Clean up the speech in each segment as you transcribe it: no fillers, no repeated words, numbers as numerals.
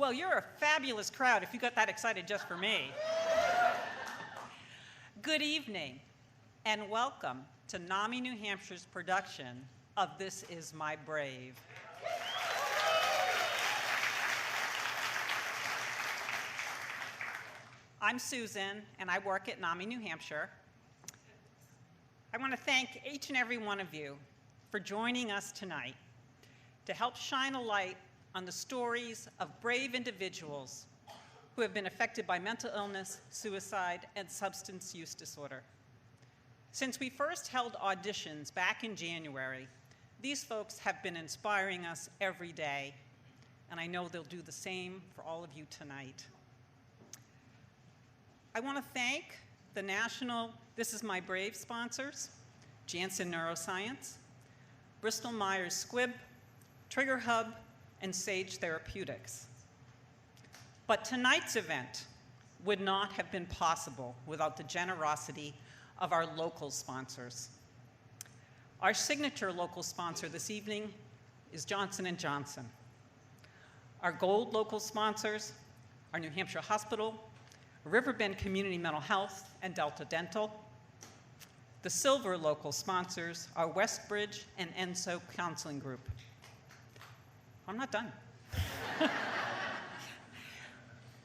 Well, you're a fabulous crowd if you got that excited just for me. Good evening, and welcome to NAMI New Hampshire's production of This Is My Brave. I'm Susan, and I work at NAMI New Hampshire. I want to thank each and every one of you for joining us tonight to help shine a light on the stories of brave individuals who have been affected by mental illness, suicide, and substance use disorder. Since we first held auditions back in January, these folks have been inspiring us every day, and I know they'll do the same for all of you tonight. I want to thank the national This Is My Brave sponsors, Janssen Neuroscience, Bristol Myers Squibb, Trigger Hub, and Sage Therapeutics. But tonight's event would not have been possible without the generosity of our local sponsors. Our signature local sponsor this evening is Johnson & Johnson. Our gold local sponsors are New Hampshire Hospital, Riverbend Community Mental Health, and Delta Dental. The silver local sponsors are Westbridge and Enso Counseling Group. I'm not done.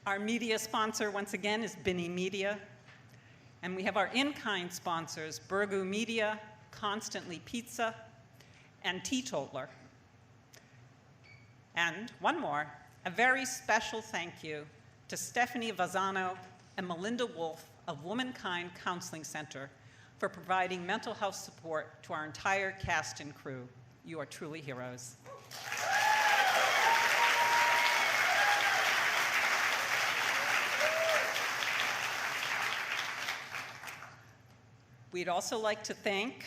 Our media sponsor, once again, is Binney Media. And we have our in-kind sponsors, Burgu Media, Constantly Pizza, and Teetotaler. And one more, a very special thank you to Stephanie Vazzano and Melinda Wolf of Womankind Counseling Center for providing mental health support to our entire cast and crew. You are truly heroes. We'd also like to thank,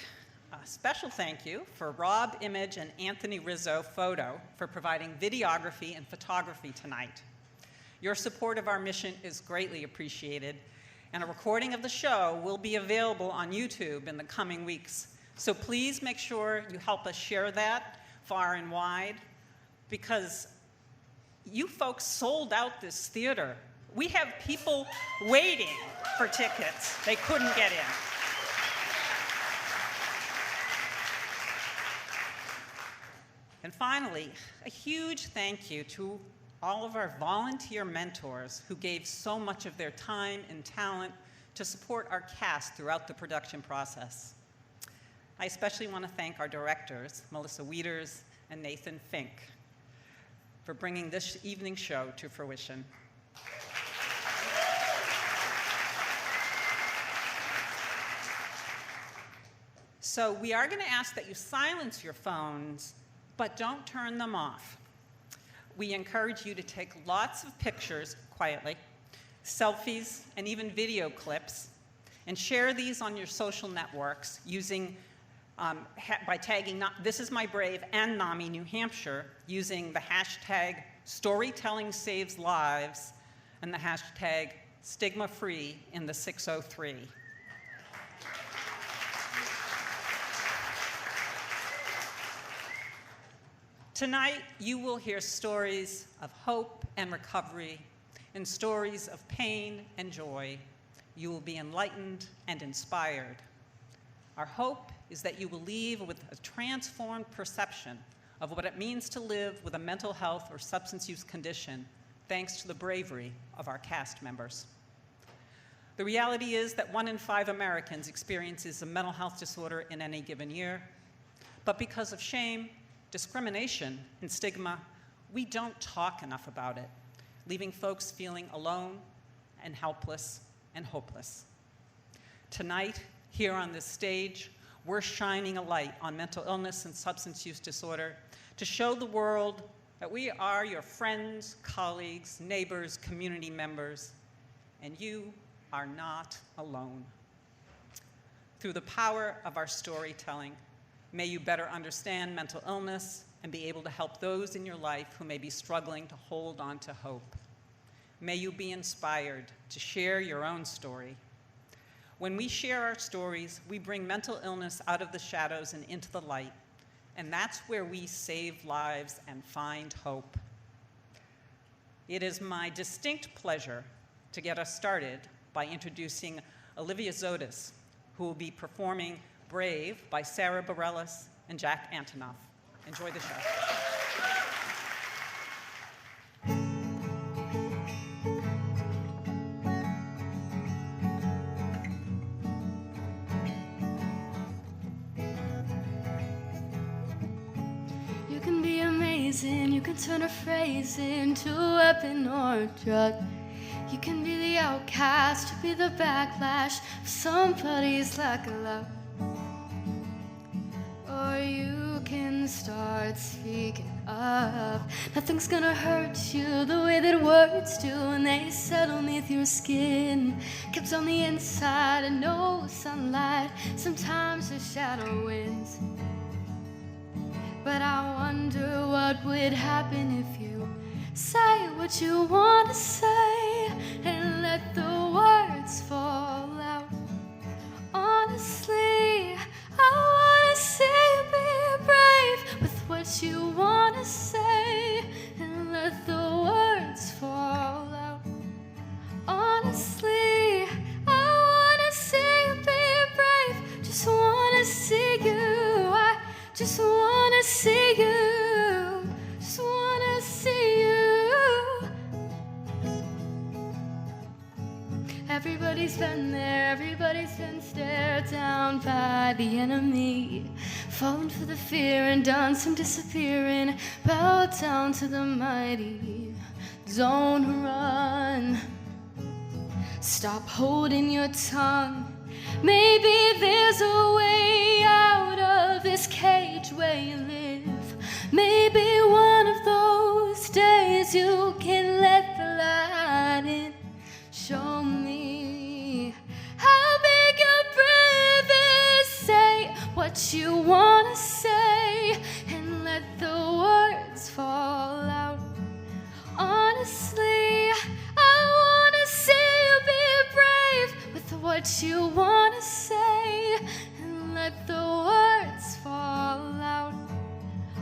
a special thank you for Rob Image and Anthony Rizzo Photo for providing videography and photography tonight. Your support of our mission is greatly appreciated, and a recording of the show will be available on YouTube in the coming weeks. So please make sure you help us share that far and wide, because you folks sold out this theater. We have people waiting for tickets. They couldn't get in. And finally, a huge thank you to all of our volunteer mentors who gave so much of their time and talent to support our cast throughout the production process. I especially want to thank our directors, Melissa Wieters and Nathan Fink, for bringing this evening's show to fruition. So we are going to ask that you silence your phones, but don't turn them off. We encourage you to take lots of pictures quietly, selfies, and even video clips, and share these on your social networks using, by tagging This Is My Brave and NAMI New Hampshire using the hashtag Storytelling Saves Lives and the hashtag Stigma Free in the 603. Tonight, you will hear stories of hope and recovery and stories of pain and joy. You will be enlightened and inspired. Our hope is that you will leave with a transformed perception of what it means to live with a mental health or substance use condition, thanks to the bravery of our cast members. The reality is that 1 in 5 Americans experiences a mental health disorder in any given year, but because of shame, discrimination, and stigma, we don't talk enough about it, leaving folks feeling alone and helpless and hopeless. Tonight, here on this stage, we're shining a light on mental illness and substance use disorder to show the world that we are your friends, colleagues, neighbors, community members, and you are not alone. Through the power of our storytelling, may you better understand mental illness and be able to help those in your life who may be struggling to hold on to hope. May you be inspired to share your own story. When we share our stories, we bring mental illness out of the shadows and into the light, and that's where we save lives and find hope. It is my distinct pleasure to get us started by introducing Olivia Zotis, who will be performing Brave by Sarah Bareilles and Jack Antonoff. Enjoy the show. You can be amazing, you can turn a phrase into a weapon or a drug. You can be the outcast, you be the backlash of somebody's lack of love. Or you can start speaking up. Nothing's gonna hurt you the way that words do when they settle beneath your skin. Kept on the inside and no sunlight, sometimes a shadow wins. But I wonder what would happen if you say what you want to say and let the words fall out. Honestly, I want to see you be brave with what you want to say and let the words fall out. Honestly, I want to see you be brave. Just want to see you. I just want to see you. Just want to see you. Everybody's been there, everybody's been stared down by the enemy. Fallen for the fear and done some disappearing. Bow down to the mighty. Don't run. Stop holding your tongue. Maybe there's a way out of this cage where you live. Maybe one of those days you can let the light in. Show me how big your brave is. Say what you want to say and let the words fall out. Honestly, I want to see you be brave with what you want to say and let the words fall out.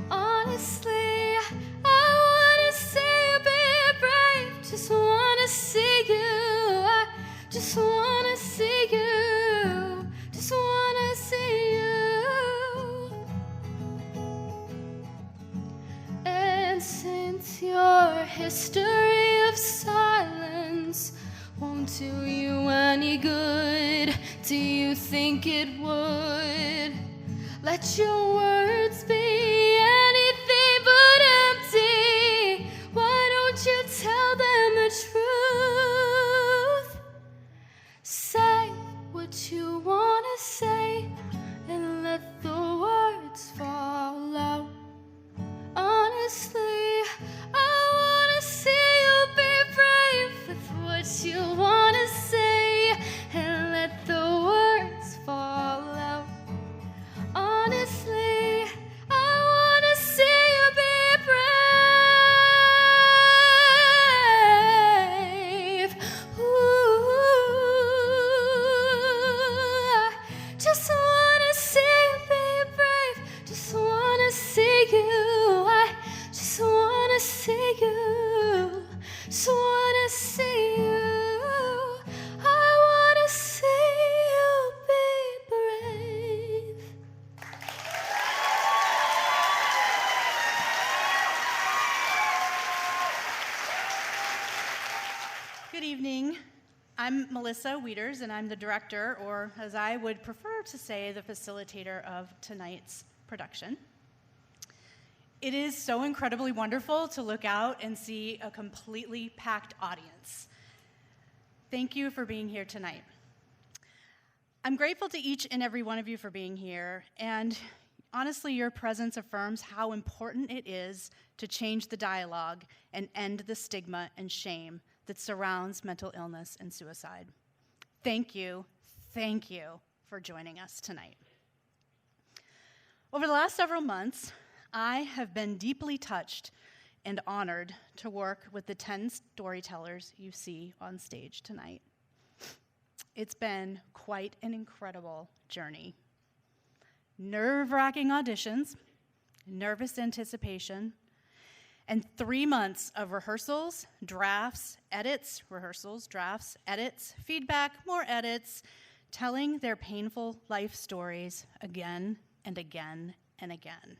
Honestly, I want to see you be brave. Just want to see you. I just want to see you. Just want to see you. And since your history of silence won't do you any good, do you think it would? Let your words be anything but empty. Why don't you tell them the truth? Say what you want to say and let the words fall out. Honestly, I want to see you be brave with what you want to say and let the words fall out. Honestly, I want to see you be brave. Ooh, I just want to see you be brave. Just want to see you. I just want to see you. Just want to see you. I want to see you be brave. Good evening. I'm Melissa Wieters, and I'm the director, or as I would prefer to say, the facilitator of tonight's production. It is so incredibly wonderful to look out and see a completely packed audience. Thank you for being here tonight. I'm grateful to each and every one of you for being here, and honestly, your presence affirms how important it is to change the dialogue and end the stigma and shame that surrounds mental illness and suicide. Thank you for joining us tonight. Over the last several months, I have been deeply touched and honored to work with the 10 storytellers you see on stage tonight. It's been quite an incredible journey. Nerve-wracking auditions, nervous anticipation, and 3 months of rehearsals, drafts, edits, rehearsals, drafts, edits, feedback, more edits, telling their painful life stories again and again and again,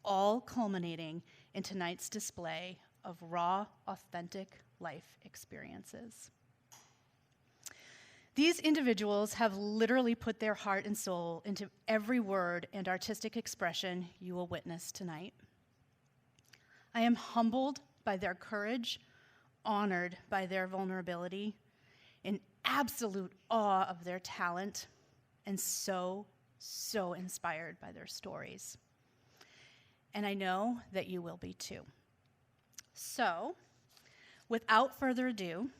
all culminating in tonight's display of raw, authentic life experiences. These individuals have literally put their heart and soul into every word and artistic expression you will witness tonight. I am humbled by their courage, honored by their vulnerability, in absolute awe of their talent, and so inspired by their stories. And I know that you will be too. So, without further ado,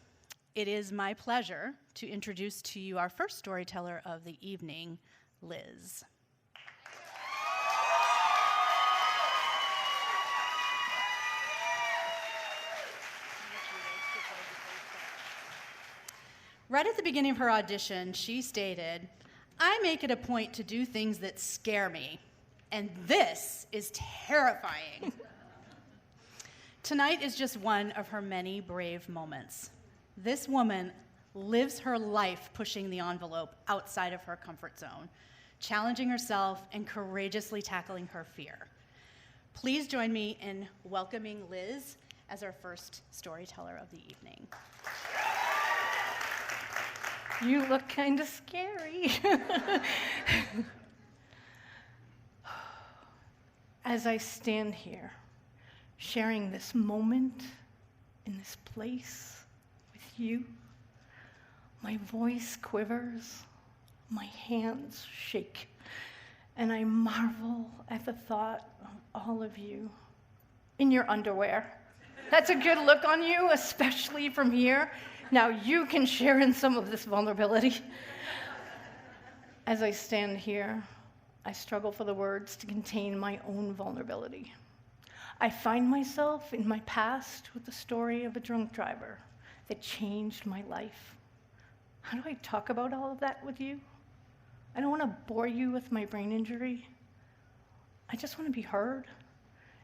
it is my pleasure to introduce to you our first storyteller of the evening, Liz. Right at the beginning of her audition, she stated, "I make it a point to do things that scare me, and this is terrifying." Tonight is just one of her many brave moments. This woman lives her life pushing the envelope outside of her comfort zone, challenging herself and courageously tackling her fear. Please join me in welcoming Liz as our first storyteller of the evening. You look kind of scary. As I stand here, sharing this moment in this place with you, my voice quivers, my hands shake, and I marvel at the thought of all of you in your underwear. That's a good look on you, especially from here. Now you can share in some of this vulnerability. As I stand here, I struggle for the words to contain my own vulnerability. I find myself in my past with the story of a drunk driver that changed my life. How do I talk about all of that with you? I don't want to bore you with my brain injury. I just want to be heard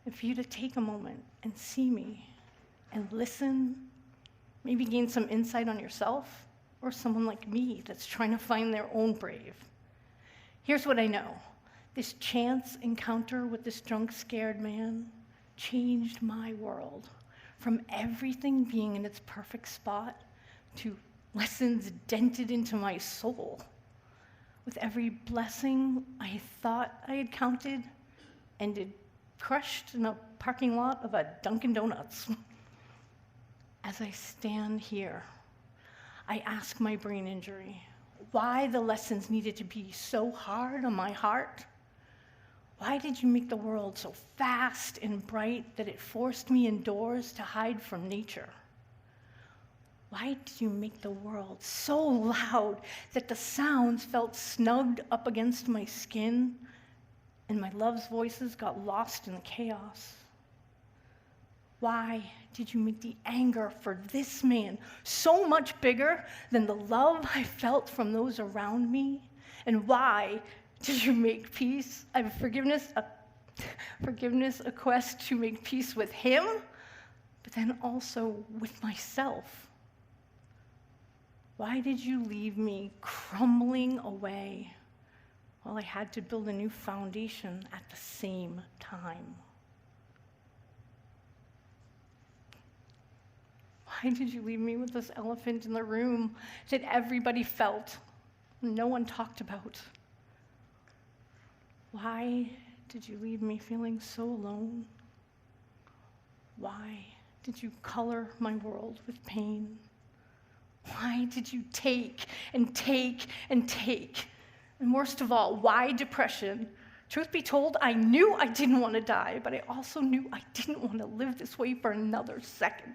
and for you to take a moment and see me and listen, maybe gain some insight on yourself or someone like me that's trying to find their own brave. Here's what I know. This chance encounter with this drunk, scared man changed my world, from everything being in its perfect spot to lessons dented into my soul. With every blessing I thought I had counted, ended crushed in a parking lot of a Dunkin' Donuts. As I stand here, I ask my brain injury why the lessons needed to be so hard on my heart. Why did you make the world so fast and bright that it forced me indoors to hide from nature? Why did you make the world so loud that the sounds felt snugged up against my skin and my love's voices got lost in the chaos? Why did you make the anger for this man so much bigger than the love I felt from those around me? And why did you make peace? I have forgiveness a quest to make peace with him, but then also with myself. Why did you leave me crumbling away while I had to build a new foundation at the same time? Why did you leave me with this elephant in the room that everybody felt, no one talked about? Why did you leave me feeling so alone? Why did you color my world with pain? Why did you take and take and take? And worst of all, why depression? Truth be told, I knew I didn't want to die, but I also knew I didn't want to live this way for another second.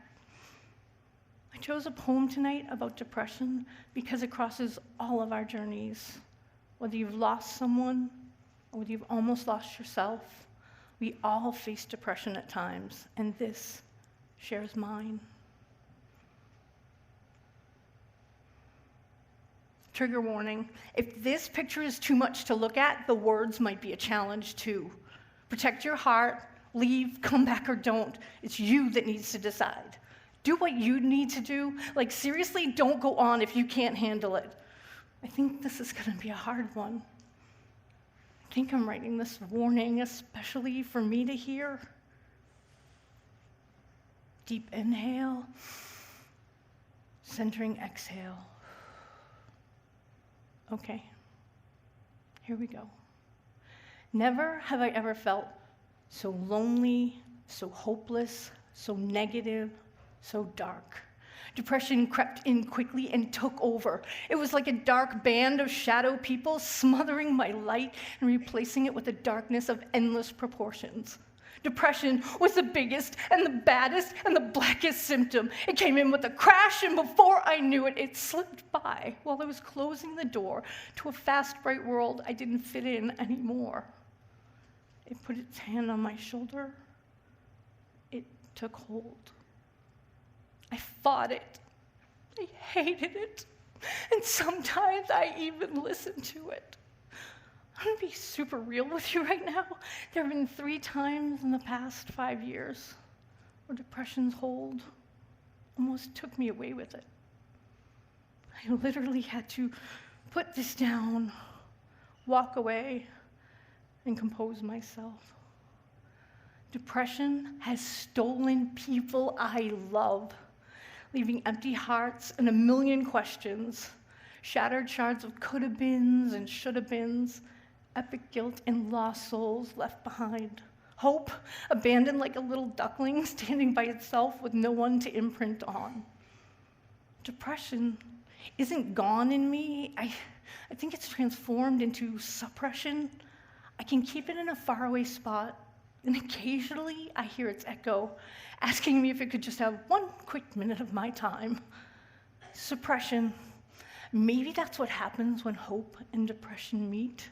I chose a poem tonight about depression because it crosses all of our journeys. Whether you've lost someone, or whether you've almost lost yourself, we all face depression at times, and this shares mine. Trigger warning, if this picture is too much to look at, the words might be a challenge too. Protect your heart Leave, come back, or don't. It's you that needs to decide. Do what you need to do. Like, seriously, don't go on if you can't handle it. I think this is going to be a hard one. I think I'm writing this warning especially for me to hear. Deep inhale, centering exhale. Okay, here we go. Never have I ever felt so lonely, so hopeless, so negative, so dark. Depression crept in quickly and took over. It was like a dark band of shadow people smothering my light and replacing it with a darkness of endless proportions. Depression was the biggest and the baddest and the blackest symptom. It came in with a crash, and before I knew it, it slipped by while I was closing the door to a fast, bright world I didn't fit in anymore. It put its hand on my shoulder. It took hold. I fought it. I hated it. And sometimes I even listened to it. I'm gonna be super real with you right now. There have been 3 times in the past 5 years where depression's hold almost took me away with it. I literally had to put this down, walk away, and compose myself. Depression has stolen people I love, leaving empty hearts and a million questions, shattered shards of could-have-beens and should-have-beens, epic guilt and lost souls left behind. Hope abandoned like a little duckling standing by itself with no one to imprint on. Depression isn't gone in me. I think it's transformed into suppression. I can keep it in a faraway spot, and occasionally I hear its echo asking me if it could just have 1 quick minute of my time. Suppression. Maybe that's what happens when hope and depression meet.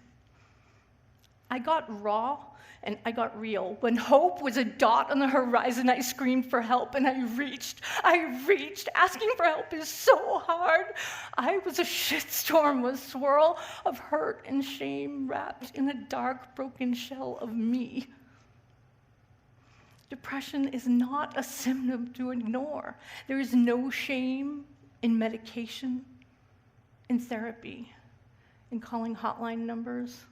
I got raw and I got real. When hope was a dot on the horizon, I screamed for help, and I reached. Asking for help is so hard. I was a shitstorm, a swirl of hurt and shame wrapped in a dark, broken shell of me. Depression is not a symptom to ignore. There is no shame in medication, in therapy, in calling hotline numbers,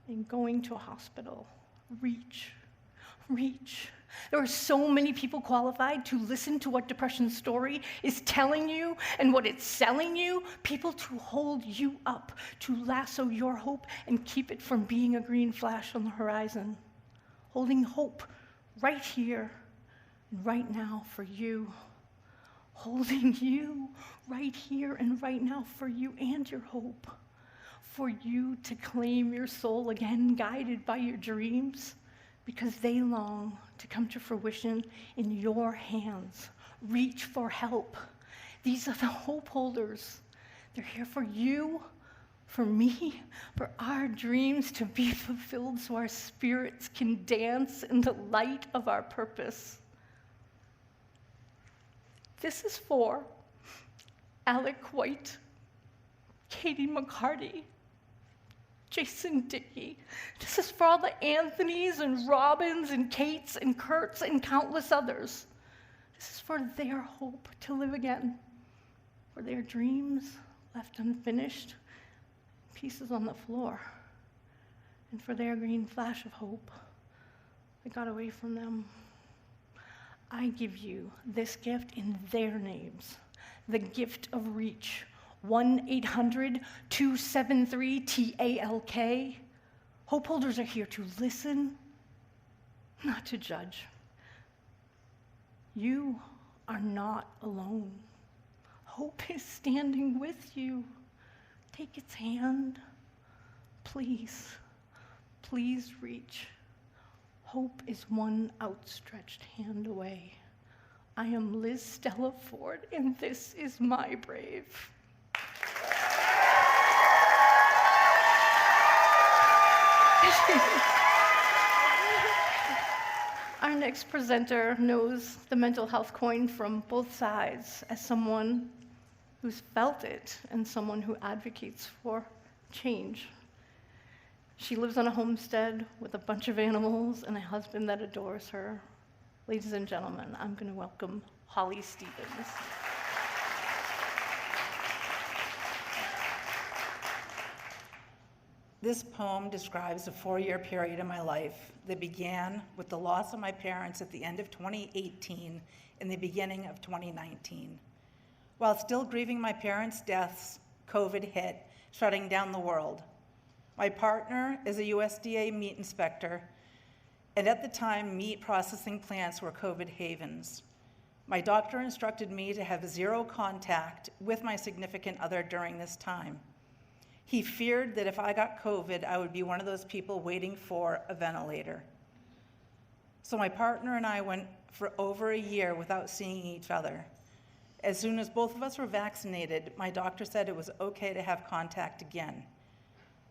in going to a hospital. Reach. There are so many people qualified to listen to what depression's story is telling you and what it's selling you, people to hold you up, to lasso your hope and keep it from being a green flash on the horizon. Holding hope right here and right now for you. Holding you right here and right now for you and your hope. For you to claim your soul again, guided by your dreams, because they long to come to fruition in your hands. Reach for help. These are the hope holders. They're here for you, for me, for our dreams to be fulfilled so our spirits can dance in the light of our purpose. This is for Alec White, Katie McCarty, Jason Dickey. This is for all the Anthonys and Robins and Kates and Kurts and countless others. This is for their hope to live again, for their dreams left unfinished, pieces on the floor, and for their green flash of hope that got away from them. I give you this gift in their names, the gift of reach. 1-800-273-TALK. Hope holders are here to listen, not to judge. You are not alone. Hope is standing with you. Take its hand. Please reach. Hope is one outstretched hand away. I am Liz Stella Ford, and this is my Brave. Our next presenter knows the mental health coin from both sides, as someone who's felt it and someone who advocates for change. She lives on a homestead with a bunch of animals and a husband that adores her. Ladies and gentlemen, I'm going to welcome Holly Stevens. This poem describes a 4-year period in my life that began with the loss of my parents at the end of 2018 and the beginning of 2019. While still grieving my parents' deaths, COVID hit, shutting down the world. My partner is a USDA meat inspector, and at the time, meat processing plants were COVID havens. My doctor instructed me to have 0 contact with my significant other during this time. He feared that if I got COVID, I would be one of those people waiting for a ventilator. So my partner and I went for over a year without seeing each other. As soon as both of us were vaccinated, my doctor said it was okay to have contact again.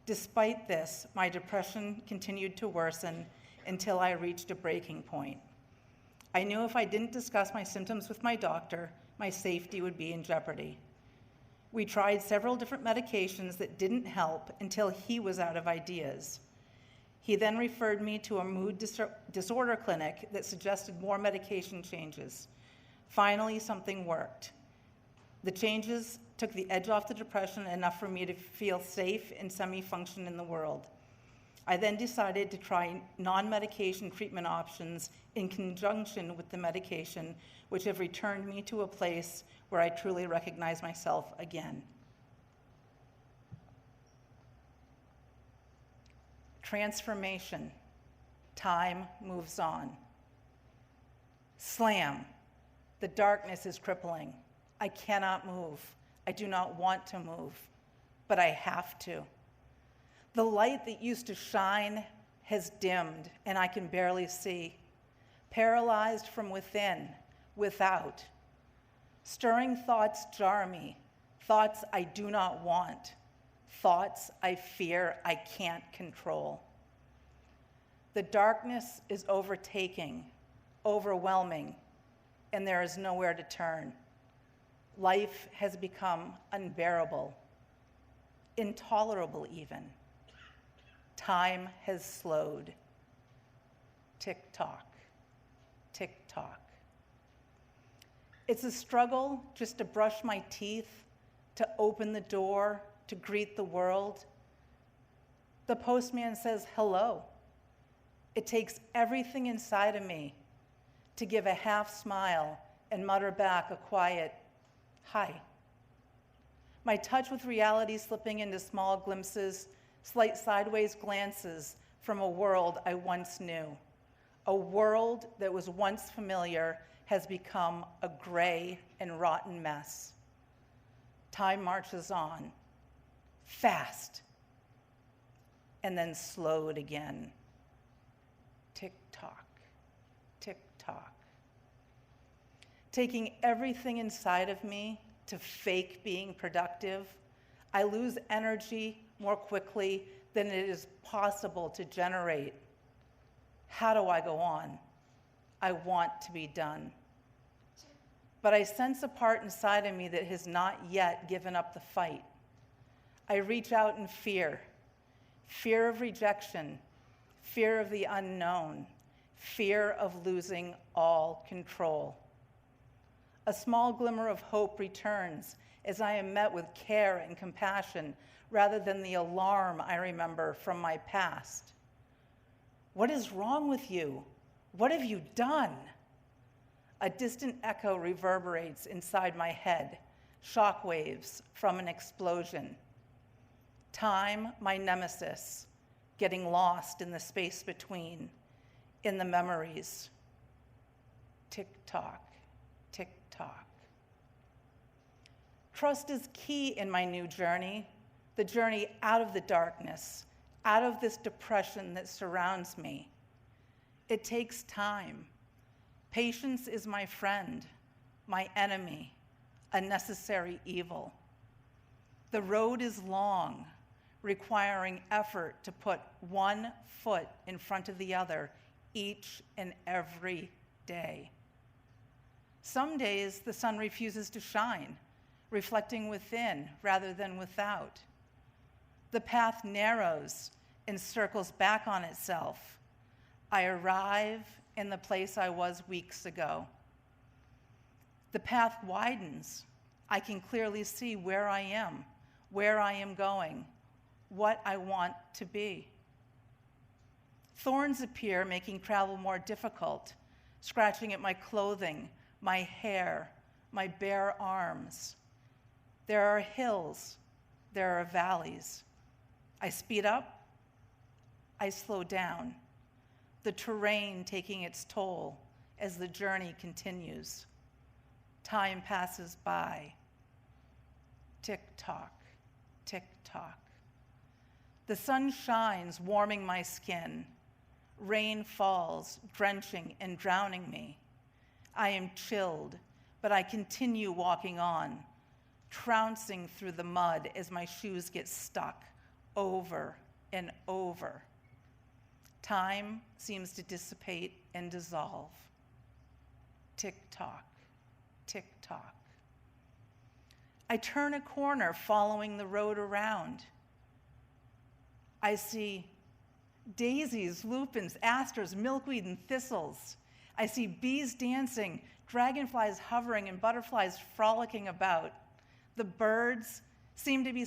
Despite this, my depression continued to worsen until I reached a breaking point. I knew if I didn't discuss my symptoms with my doctor, my safety would be in jeopardy. We tried several different medications that didn't help until he was out of ideas. He then referred me to a mood disorder clinic that suggested more medication changes. Finally, something worked. The changes took the edge off the depression enough for me to feel safe and semi-function in the world. I then decided to try non-medication treatment options in conjunction with the medication, which have returned me to a place where I truly recognize myself again. Transformation. Time moves on. Slam. The darkness is crippling. I cannot move. I do not want to move, but I have to. The light that used to shine has dimmed, and I can barely see. Paralyzed from within, without. Stirring thoughts jar me, thoughts I do not want, thoughts I fear I can't control. The darkness is overtaking, overwhelming, and there is nowhere to turn. Life has become unbearable, intolerable even. Time has slowed. Tick-tock, tick-tock. It's a struggle just to brush my teeth, to open the door, to greet the world. The postman says hello. It takes everything inside of me to give a half smile and mutter back a quiet, hi. My touch with reality slipping into small glimpses, slight sideways glances from a world I once knew. A world that was once familiar has become a gray and rotten mess. Time marches on, fast, and then slowed again. Tick-tock, tick-tock. Taking everything inside of me to fake being productive, I lose energy more quickly than it is possible to generate. How do I go on? I want to be done. But I sense a part inside of me that has not yet given up the fight. I reach out in fear of rejection, fear of the unknown, fear of losing all control. A small glimmer of hope returns as I am met with care and compassion rather than the alarm I remember from my past. What is wrong with you? What have you done? A distant echo reverberates inside my head, shockwaves from an explosion. Time, my nemesis, getting lost in the space between, in the memories. Tick-tock, tick-tock. Trust is key in my new journey, the journey out of the darkness, out of this depression that surrounds me. It takes time. Patience is my friend, my enemy, a necessary evil. The road is long, requiring effort to put one foot in front of the other each and every day. Some days the sun refuses to shine, reflecting within rather than without. The path narrows and circles back on itself, I arrive in the place I was weeks ago. The path widens. I can clearly see where I am going, what I want to be. Thorns appear, making travel more difficult, scratching at my clothing, my hair, my bare arms. There are hills, there are valleys. I speed up, I slow down, the terrain taking its toll as the journey continues. Time passes by. Tick-tock, tick-tock. The sun shines, warming my skin. Rain falls, drenching and drowning me. I am chilled, but I continue walking on, trouncing through the mud as my shoes get stuck over and over. Time seems to dissipate and dissolve. Tick-tock, tick-tock. I turn a corner following the road around. I see daisies, lupins, asters, milkweed, and thistles. I see bees dancing, dragonflies hovering, and butterflies frolicking about. The birds seem to be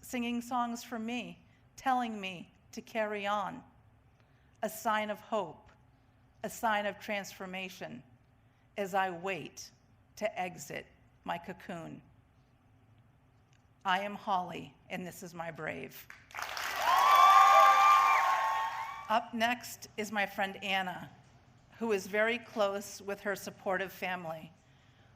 singing songs for me, telling me to carry on. A sign of hope, a sign of transformation as I wait to exit my cocoon. I am Holly, and this is my brave. Up next is my friend Anna, who is very close with her supportive family.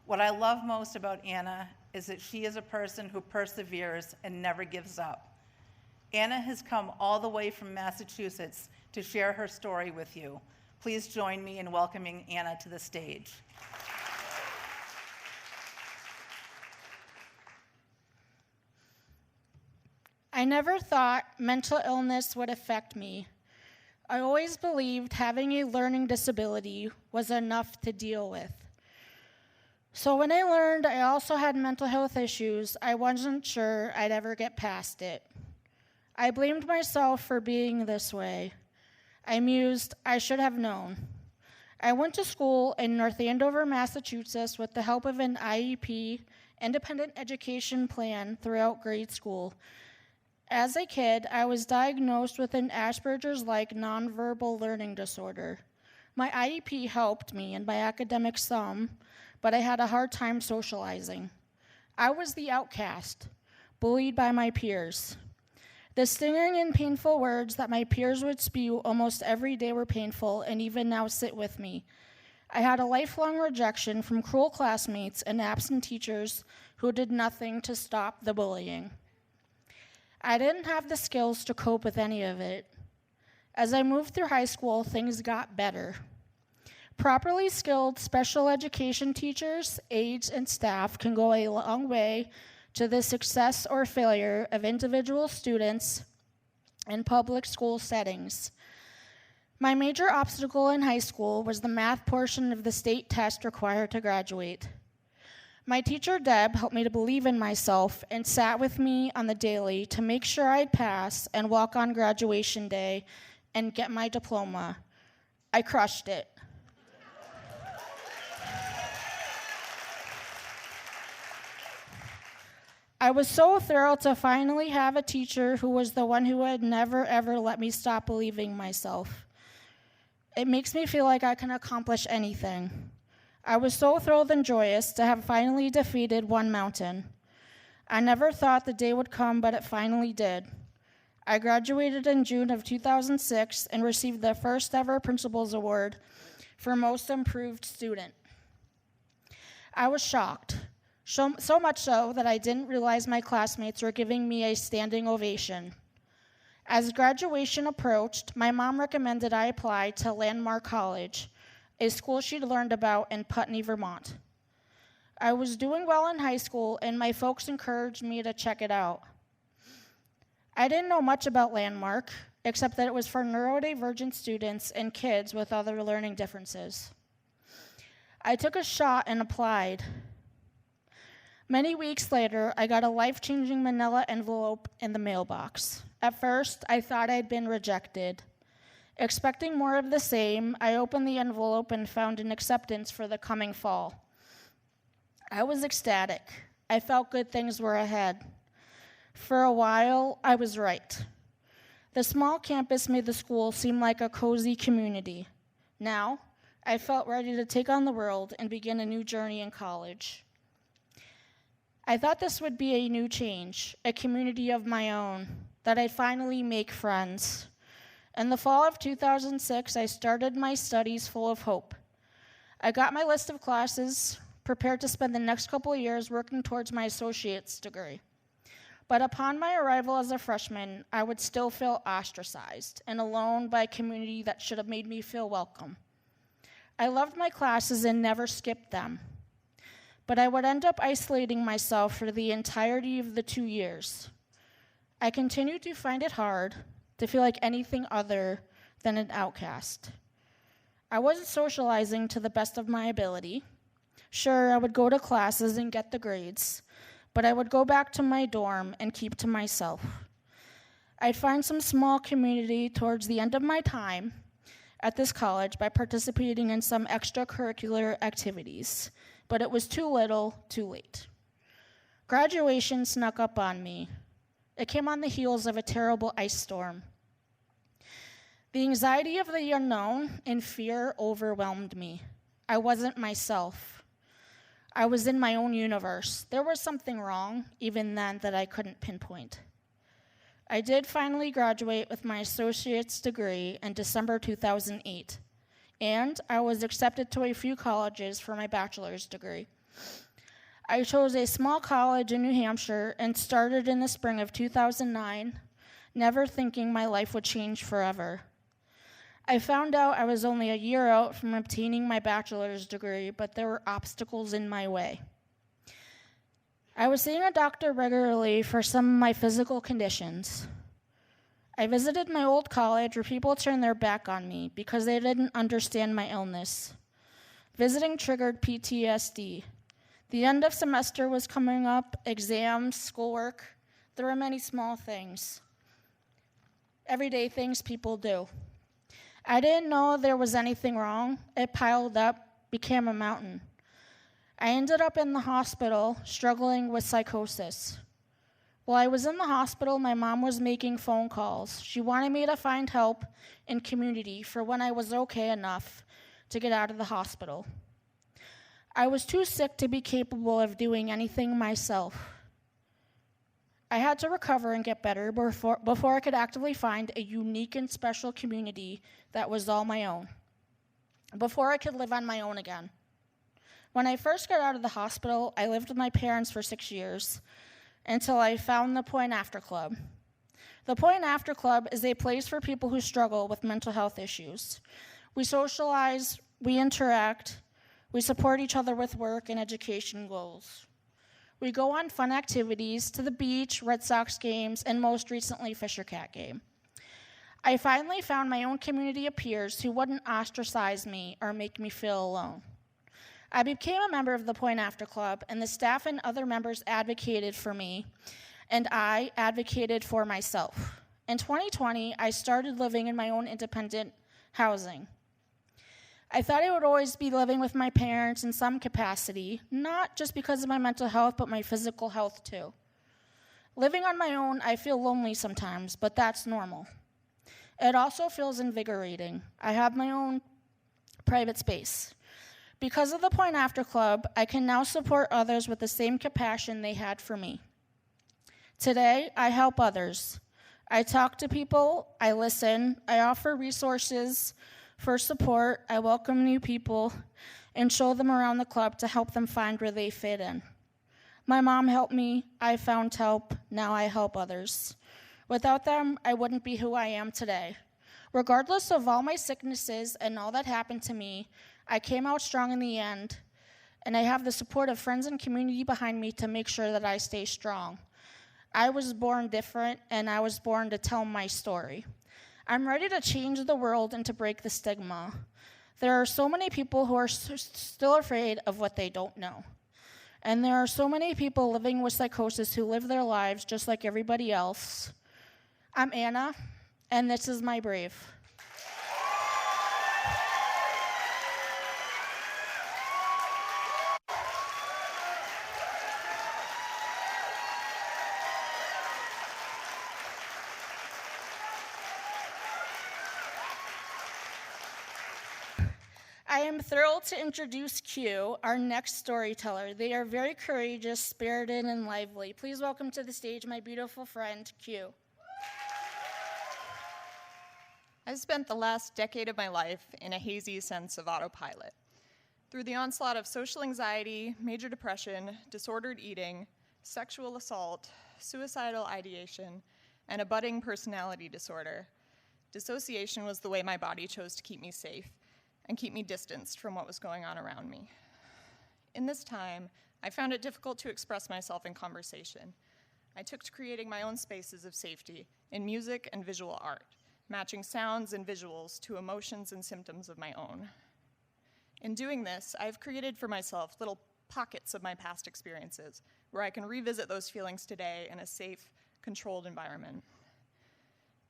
What I love most about Anna is that she is a person who perseveres and never gives up. Anna has come all the way from Massachusetts to share her story with you. Please join me in welcoming Anna to the stage. I never thought mental illness would affect me. I always believed having a learning disability was enough to deal with. So when I learned I also had mental health issues, I wasn't sure I'd ever get past it. I blamed myself for being this way. I mused, I should have known. I went to school in North Andover, Massachusetts with the help of an IEP, independent education plan throughout grade school. As a kid, I was diagnosed with an Asperger's-like nonverbal learning disorder. My IEP helped me in my academics some, but I had a hard time socializing. I was the outcast, bullied by my peers. The stinging and painful words that my peers would spew almost every day were painful and even now sit with me. I had a lifelong rejection from cruel classmates and absent teachers who did nothing to stop the bullying. I didn't have the skills to cope with any of it. As I moved through high school, things got better. Properly skilled special education teachers, aides, and staff can go a long way to the success or failure of individual students in public school settings. My major obstacle in high school was the math portion of the state test required to graduate. My teacher, Deb, helped me to believe in myself and sat with me on the daily to make sure I'd pass and walk on graduation day and get my diploma. I crushed it. I was so thrilled to finally have a teacher who was the one who had never, ever let me stop believing myself. It makes me feel like I can accomplish anything. I was so thrilled and joyous to have finally defeated one mountain. I never thought the day would come, but it finally did. I graduated in June of 2006 and received the first ever Principal's Award for Most Improved Student. I was shocked, so much so that I didn't realize my classmates were giving me a standing ovation. As graduation approached, my mom recommended I apply to Landmark College, a school she'd learned about in Putney, Vermont. I was doing well in high school, and my folks encouraged me to check it out. I didn't know much about Landmark, except that it was for neurodivergent students and kids with other learning differences. I took a shot and applied. Many weeks later, I got a life-changing manila envelope in the mailbox. At first, I thought I'd been rejected. Expecting more of the same, I opened the envelope and found an acceptance for the coming fall. I was ecstatic. I felt good things were ahead. For a while, I was right. The small campus made the school seem like a cozy community. Now, I felt ready to take on the world and begin a new journey in college. I thought this would be a new change, a community of my own, that I'd finally make friends. In the fall of 2006, I started my studies full of hope. I got my list of classes, prepared to spend the next couple of years working towards my associate's degree. But upon my arrival as a freshman, I would still feel ostracized and alone by a community that should have made me feel welcome. I loved my classes and never skipped them, but I would end up isolating myself for the entirety of the 2 years. I continued to find it hard to feel like anything other than an outcast. I wasn't socializing to the best of my ability. Sure, I would go to classes and get the grades, but I would go back to my dorm and keep to myself. I'd find some small community towards the end of my time at this college by participating in some extracurricular activities, but it was too little, too late. Graduation snuck up on me. It came on the heels of a terrible ice storm. The anxiety of the unknown and fear overwhelmed me. I wasn't myself. I was in my own universe. There was something wrong, even then, that I couldn't pinpoint. I did finally graduate with my associate's degree in December 2008, and I was accepted to a few colleges for my bachelor's degree. I chose a small college in New Hampshire and started in the spring of 2009, never thinking my life would change forever. I found out I was only a year out from obtaining my bachelor's degree, but there were obstacles in my way. I was seeing a doctor regularly for some of my physical conditions. I visited my old college where people turned their back on me because they didn't understand my illness. Visiting triggered PTSD. The end of semester was coming up, exams, schoolwork. There were many small things. Everyday things people do. I didn't know there was anything wrong. It piled up, became a mountain. I ended up in the hospital struggling with psychosis. While I was in the hospital, my mom was making phone calls. She wanted me to find help in community for when I was okay enough to get out of the hospital. I was too sick to be capable of doing anything myself. I had to recover and get better before I could actively find a unique and special community that was all my own, before I could live on my own again. When I first got out of the hospital, I lived with my parents for 6 years until I found the Point After Club. The Point After Club is a place for people who struggle with mental health issues. We socialize, we interact, we support each other with work and education goals. We go on fun activities to the beach, Red Sox games, and most recently, Fisher Cat game. I finally found my own community of peers who wouldn't ostracize me or make me feel alone. I became a member of the Point After Club, and the staff and other members advocated for me, and I advocated for myself. In 2020, I started living in my own independent housing. I thought I would always be living with my parents in some capacity, not just because of my mental health, but my physical health too. Living on my own, I feel lonely sometimes, but that's normal. It also feels invigorating. I have my own private space. Because of the Point After Club, I can now support others with the same compassion they had for me. Today, I help others. I talk to people, I listen, I offer resources for support, I welcome new people, and show them around the club to help them find where they fit in. My mom helped me, I found help, now I help others. Without them, I wouldn't be who I am today. Regardless of all my sicknesses and all that happened to me, I came out strong in the end, and I have the support of friends and community behind me to make sure that I stay strong. I was born different, and I was born to tell my story. I'm ready to change the world and to break the stigma. There are so many people who are still afraid of what they don't know. And there are so many people living with psychosis who live their lives just like everybody else. I'm Anna, and this is my brave. I am thrilled to introduce Q, our next storyteller. They are very courageous, spirited, and lively. Please welcome to the stage my beautiful friend, Q. I've spent the last decade of my life in a hazy sense of autopilot. Through the onslaught of social anxiety, major depression, disordered eating, sexual assault, suicidal ideation, and a budding personality disorder, dissociation was the way my body chose to keep me safe and keep me distanced from what was going on around me. In this time, I found it difficult to express myself in conversation. I took to creating my own spaces of safety in music and visual art, matching sounds and visuals to emotions and symptoms of my own. In doing this, I've created for myself little pockets of my past experiences where I can revisit those feelings today in a safe, controlled environment.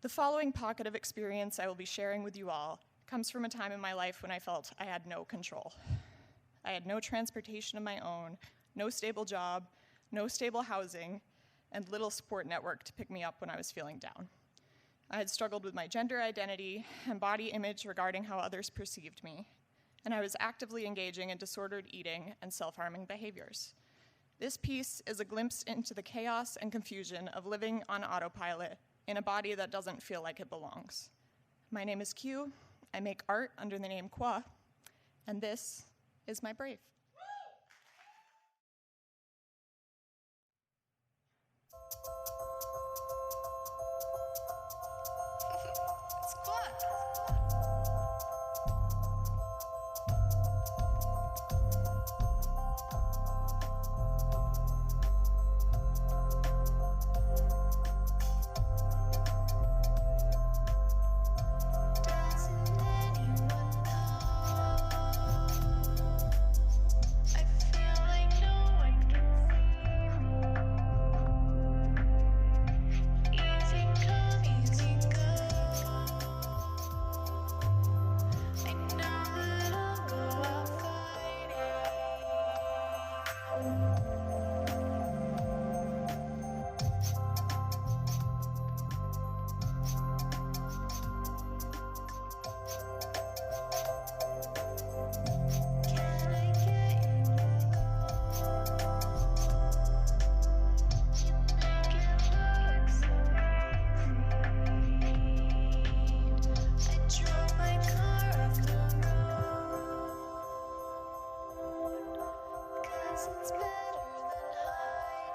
The following pocket of experience I will be sharing with you all comes from a time in my life when I felt I had no control. I had no transportation of my own, no stable job, no stable housing, and little support network to pick me up when I was feeling down. I had struggled with my gender identity and body image regarding how others perceived me, and I was actively engaging in disordered eating and self-harming behaviors. This piece is a glimpse into the chaos and confusion of living on autopilot in a body that doesn't feel like it belongs. My name is Q. I make art under the name Qua, and this is my brave. It's Qua. Doesn't anyone know? I feel like no one can see me. Easy come, easy go. I know that I'll go out fighting. Can I get you to You make it look so easy. I drove my car off the road 'cause it's better than hiding.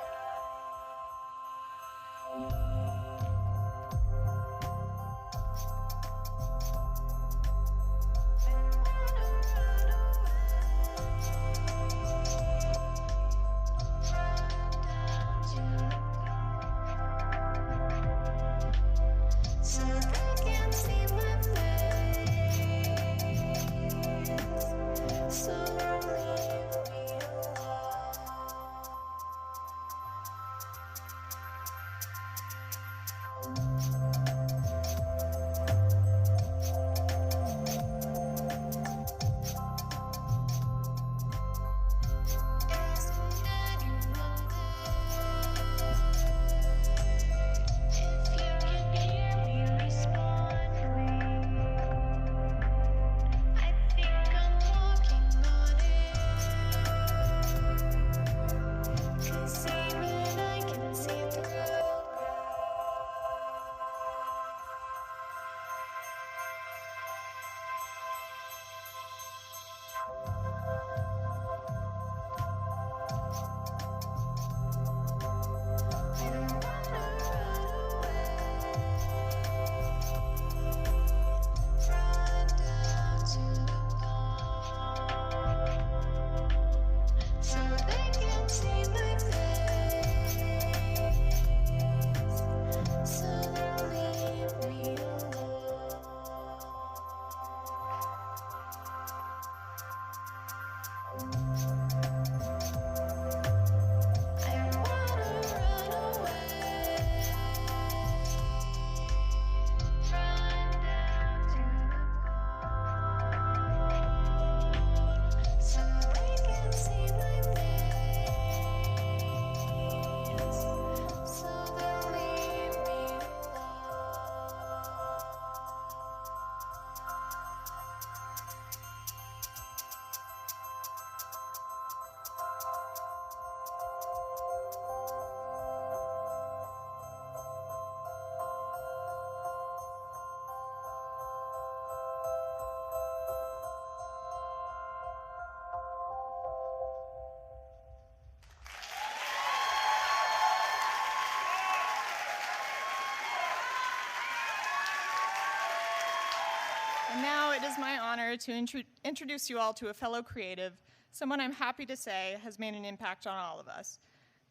it is my honor to introduce you all to a fellow creative, someone I'm happy to say has made an impact on all of us,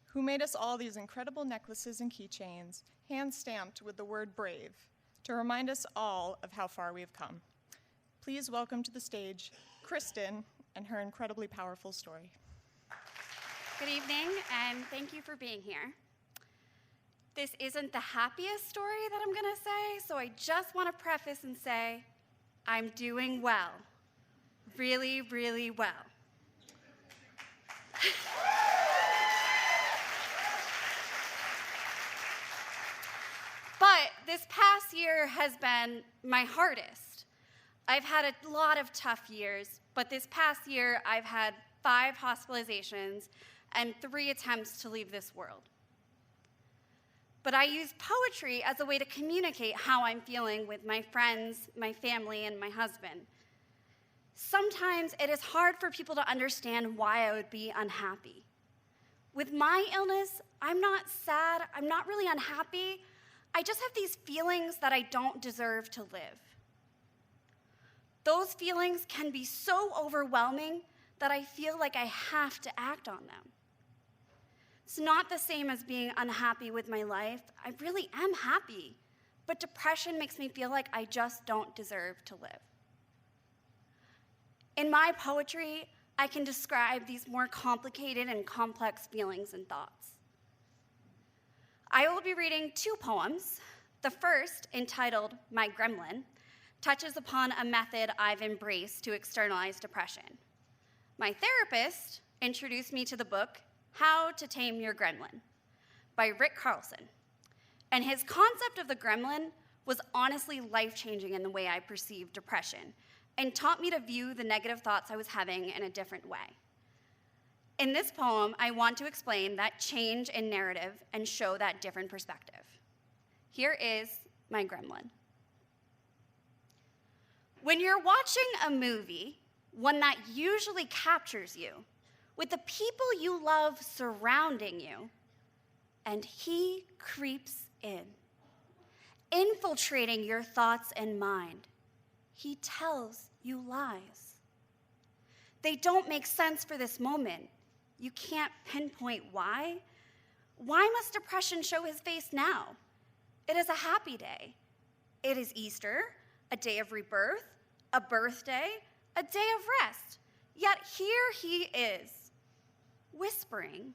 who made us all these incredible necklaces and keychains, hand-stamped with the word brave, to remind us all of how far we have come. Please welcome to the stage Kristen and her incredibly powerful story. Good evening, and thank you for being here. This isn't the happiest story that I'm going to say, so I just want to preface and say I'm doing well. Really, really well. But this past year has been my hardest. I've had a lot of tough years, but this past year I've had 5 hospitalizations and 3 attempts to leave this world. But I use poetry as a way to communicate how I'm feeling with my friends, my family, and my husband. Sometimes it is hard for people to understand why I would be unhappy. With my illness, I'm not sad, I'm not really unhappy. I just have these feelings that I don't deserve to live. Those feelings can be so overwhelming that I feel like I have to act on them. It's not the same as being unhappy with my life. I really am happy, but depression makes me feel like I just don't deserve to live. In my poetry, I can describe these more complicated and complex feelings and thoughts. I will be reading 2 poems. The first, entitled My Gremlin, touches upon a method I've embraced to externalize depression. My therapist introduced me to the book How to Tame Your Gremlin by Rick Carlson. And his concept of the gremlin was honestly life-changing in the way I perceived depression and taught me to view the negative thoughts I was having in a different way. In this poem, I want to explain that change in narrative and show that different perspective. Here is my gremlin. When you're watching a movie, one that usually captures you, with the people you love surrounding you, and he creeps in, infiltrating your thoughts and mind. He tells you lies. They don't make sense for this moment. You can't pinpoint why. Why must depression show his face now? It is a happy day. It is Easter, a day of rebirth, a birthday, a day of rest. Yet here he is, whispering,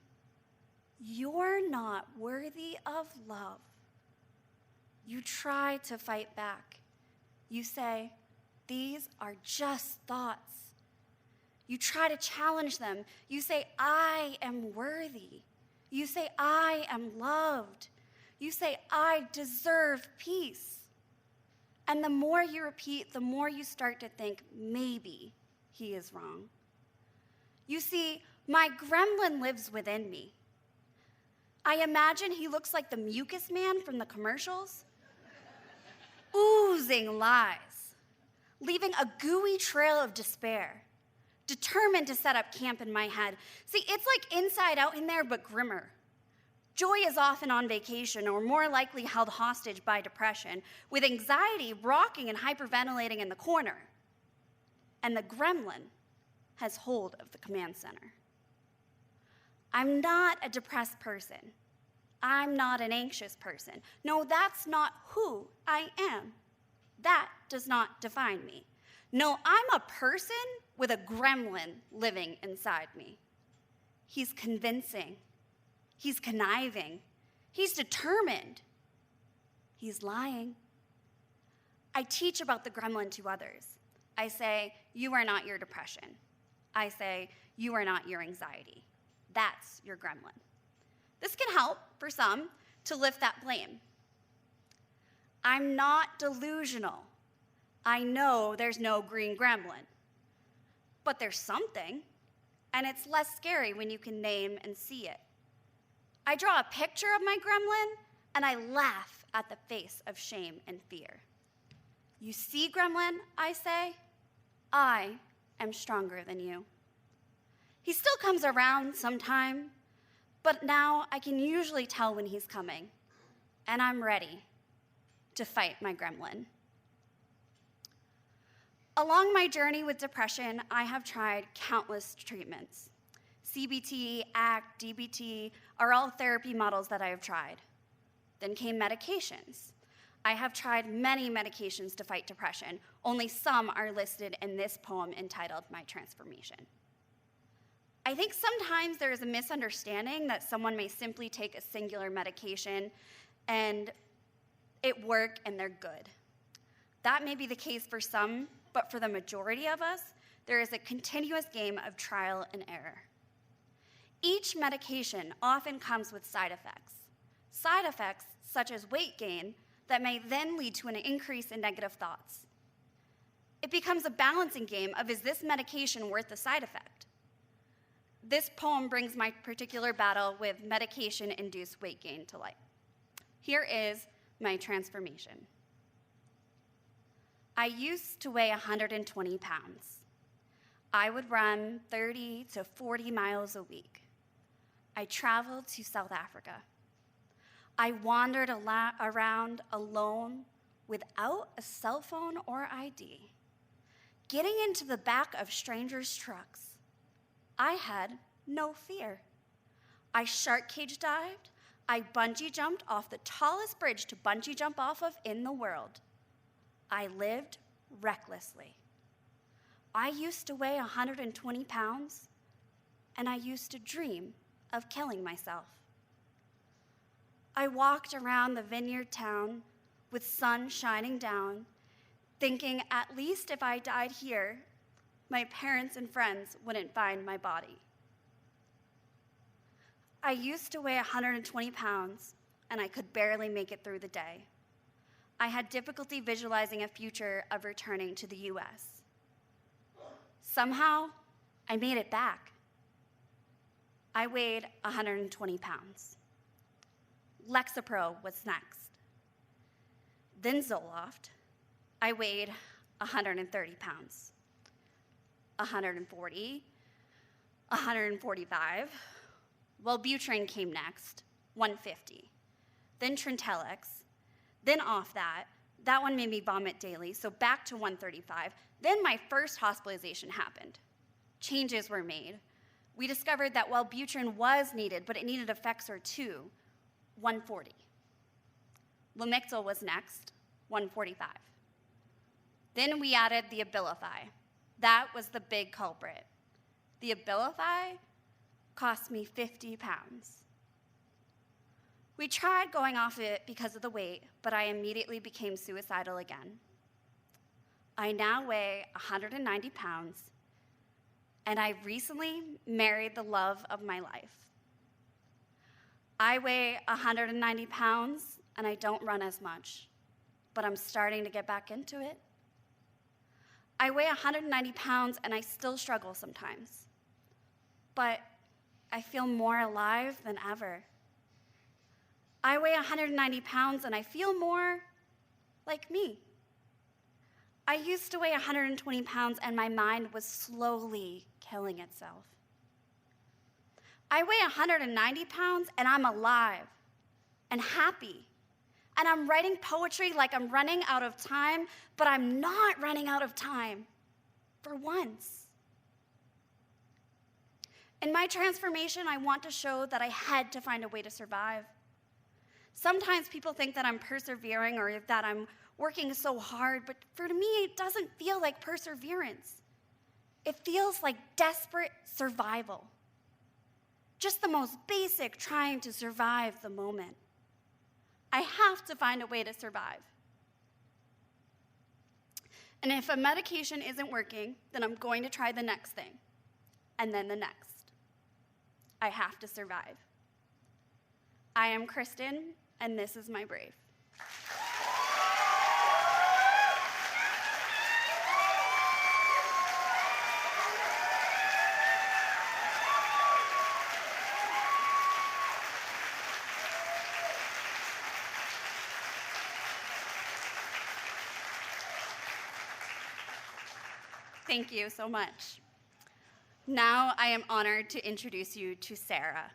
"You're not worthy of love." You try to fight back. You say, "These are just thoughts." You try to challenge them. You say, "I am worthy." You say, "I am loved." You say, "I deserve peace." And the more you repeat, the more you start to think, maybe he is wrong. You see, my gremlin lives within me. I imagine he looks like the mucus man from the commercials, oozing lies, leaving a gooey trail of despair, determined to set up camp in my head. See, it's like Inside Out in there, but grimmer. Joy is often on vacation or more likely held hostage by depression, with anxiety rocking and hyperventilating in the corner. And the gremlin has hold of the command center. I'm not a depressed person. I'm not an anxious person. No, that's not who I am. That does not define me. No, I'm a person with a gremlin living inside me. He's convincing. He's conniving. He's determined. He's lying. I teach about the gremlin to others. I say, "You are not your depression." I say, "You are not your anxiety. That's your gremlin." This can help, for some, to lift that blame. I'm not delusional. I know there's no green gremlin. But there's something, and it's less scary when you can name and see it. I draw a picture of my gremlin, and I laugh at the face of shame and fear. "You see, gremlin," I say, "I am stronger than you." He still comes around sometime, but now I can usually tell when he's coming, and I'm ready to fight my gremlin. Along my journey with depression, I have tried countless treatments. CBT, ACT, DBT are all therapy models that I have tried. Then came medications. I have tried many medications to fight depression. Only some are listed in this poem entitled My Transformation. I think sometimes there is a misunderstanding that someone may simply take a singular medication and it work and they're good. That may be the case for some, but for the majority of us, there is a continuous game of trial and error. Each medication often comes with side effects. Side effects such as weight gain that may then lead to an increase in negative thoughts. It becomes a balancing game of, is this medication worth the side effect? This poem brings my particular battle with medication-induced weight gain to light. Here is my transformation. I used to weigh 120 pounds. I would run 30 to 40 miles a week. I traveled to South Africa. I wandered around alone without a cell phone or ID, getting into the back of strangers' trucks. I had no fear. I shark cage dived. I bungee jumped off the tallest bridge to bungee jump off of in the world. I lived recklessly. I used to weigh 120 pounds, and I used to dream of killing myself. I walked around the vineyard town with sun shining down, thinking at least if I died here, my parents and friends wouldn't find my body. I used to weigh 120 pounds, and I could barely make it through the day. I had difficulty visualizing a future of returning to the US. Somehow, I made it back. I weighed 120 pounds. Lexapro was next. Then Zoloft. I weighed 130 pounds. 140, 145. Wellbutrin came next, 150. Then Trintellix. Then off that one made me vomit daily, so back to 135. Then my first hospitalization happened. Changes were made. We discovered that Wellbutrin was needed, but it needed Effexor too, 140. Lamictal was next, 145. Then we added the Abilify. That was the big culprit. The Abilify cost me 50 pounds. We tried going off it because of the weight, but I immediately became suicidal again. I now weigh 190 pounds, and I recently married the love of my life. I weigh 190 pounds, and I don't run as much, but I'm starting to get back into it. I weigh 190 pounds, and I still struggle sometimes, but I feel more alive than ever. I weigh 190 pounds, and I feel more like me. I used to weigh 120 pounds, and my mind was slowly killing itself. I weigh 190 pounds, and I'm alive and happy. And I'm writing poetry like I'm running out of time, but I'm not running out of time for once. In my transformation, I want to show that I had to find a way to survive. Sometimes people think that I'm persevering or that I'm working so hard, but for me, it doesn't feel like perseverance. It feels like desperate survival. Just the most basic trying to survive the moment. I have to find a way to survive. And if a medication isn't working, then I'm going to try the next thing, and then the next. I have to survive. I am Kristen, and this is my brave. Thank you so much. Now I am honored to introduce you to Sarah.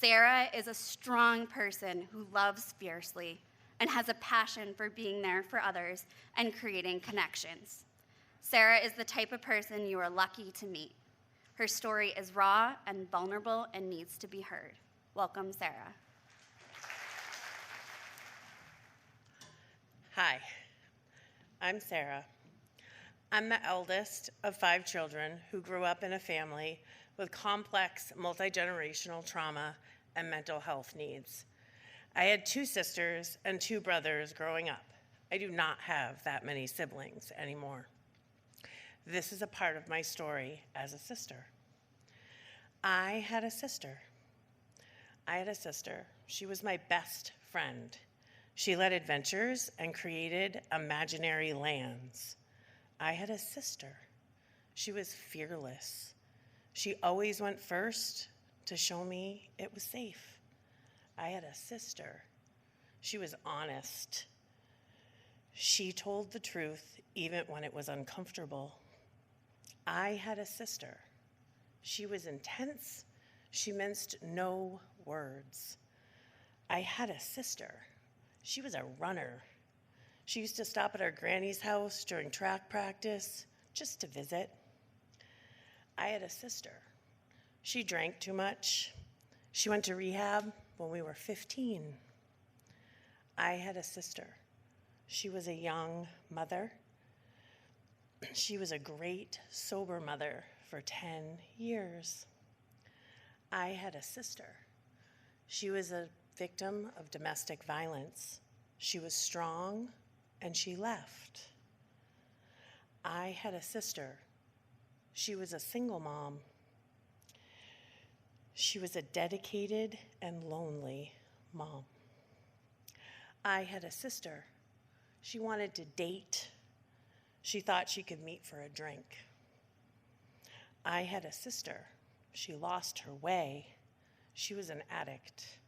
Sarah is a strong person who loves fiercely and has a passion for being there for others and creating connections. Sarah is the type of person you are lucky to meet. Her story is raw and vulnerable and needs to be heard. Welcome, Sarah. Hi, I'm Sarah. I'm the eldest of 5 children who grew up in a family with complex multi-generational trauma and mental health needs. I had 2 sisters and 2 brothers growing up. I do not have that many siblings anymore. This is a part of my story as a sister. I had a sister. She was my best friend. She led adventures and created imaginary lands. I had a sister. She was fearless. She always went first to show me it was safe. I had a sister. She was honest. She told the truth even when it was uncomfortable. I had a sister. She was intense. She minced no words. I had a sister. She was a runner. She used to stop at our granny's house during track practice just to visit. I had a sister. She drank too much. She went to rehab when we were 15. I had a sister. She was a young mother. She was a great sober mother for 10 years. I had a sister. She was a victim of domestic violence. She was strong and she left. I had a sister. She was a single mom. She was a dedicated and lonely mom. I had a sister. She wanted to date. She thought she could meet for a drink. I had a sister. She lost her way. She was an addict.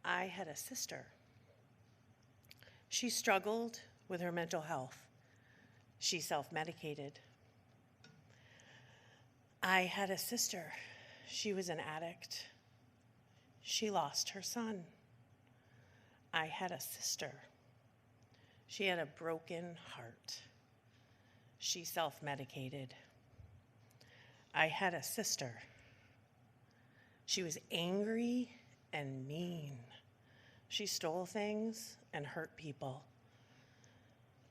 I had a sister. She struggled with her mental health. She self-medicated. I had a sister. She was an addict. She lost her son. I had a sister. She had a broken heart. She self-medicated. I had a sister. She was angry and mean. She stole things and hurt people.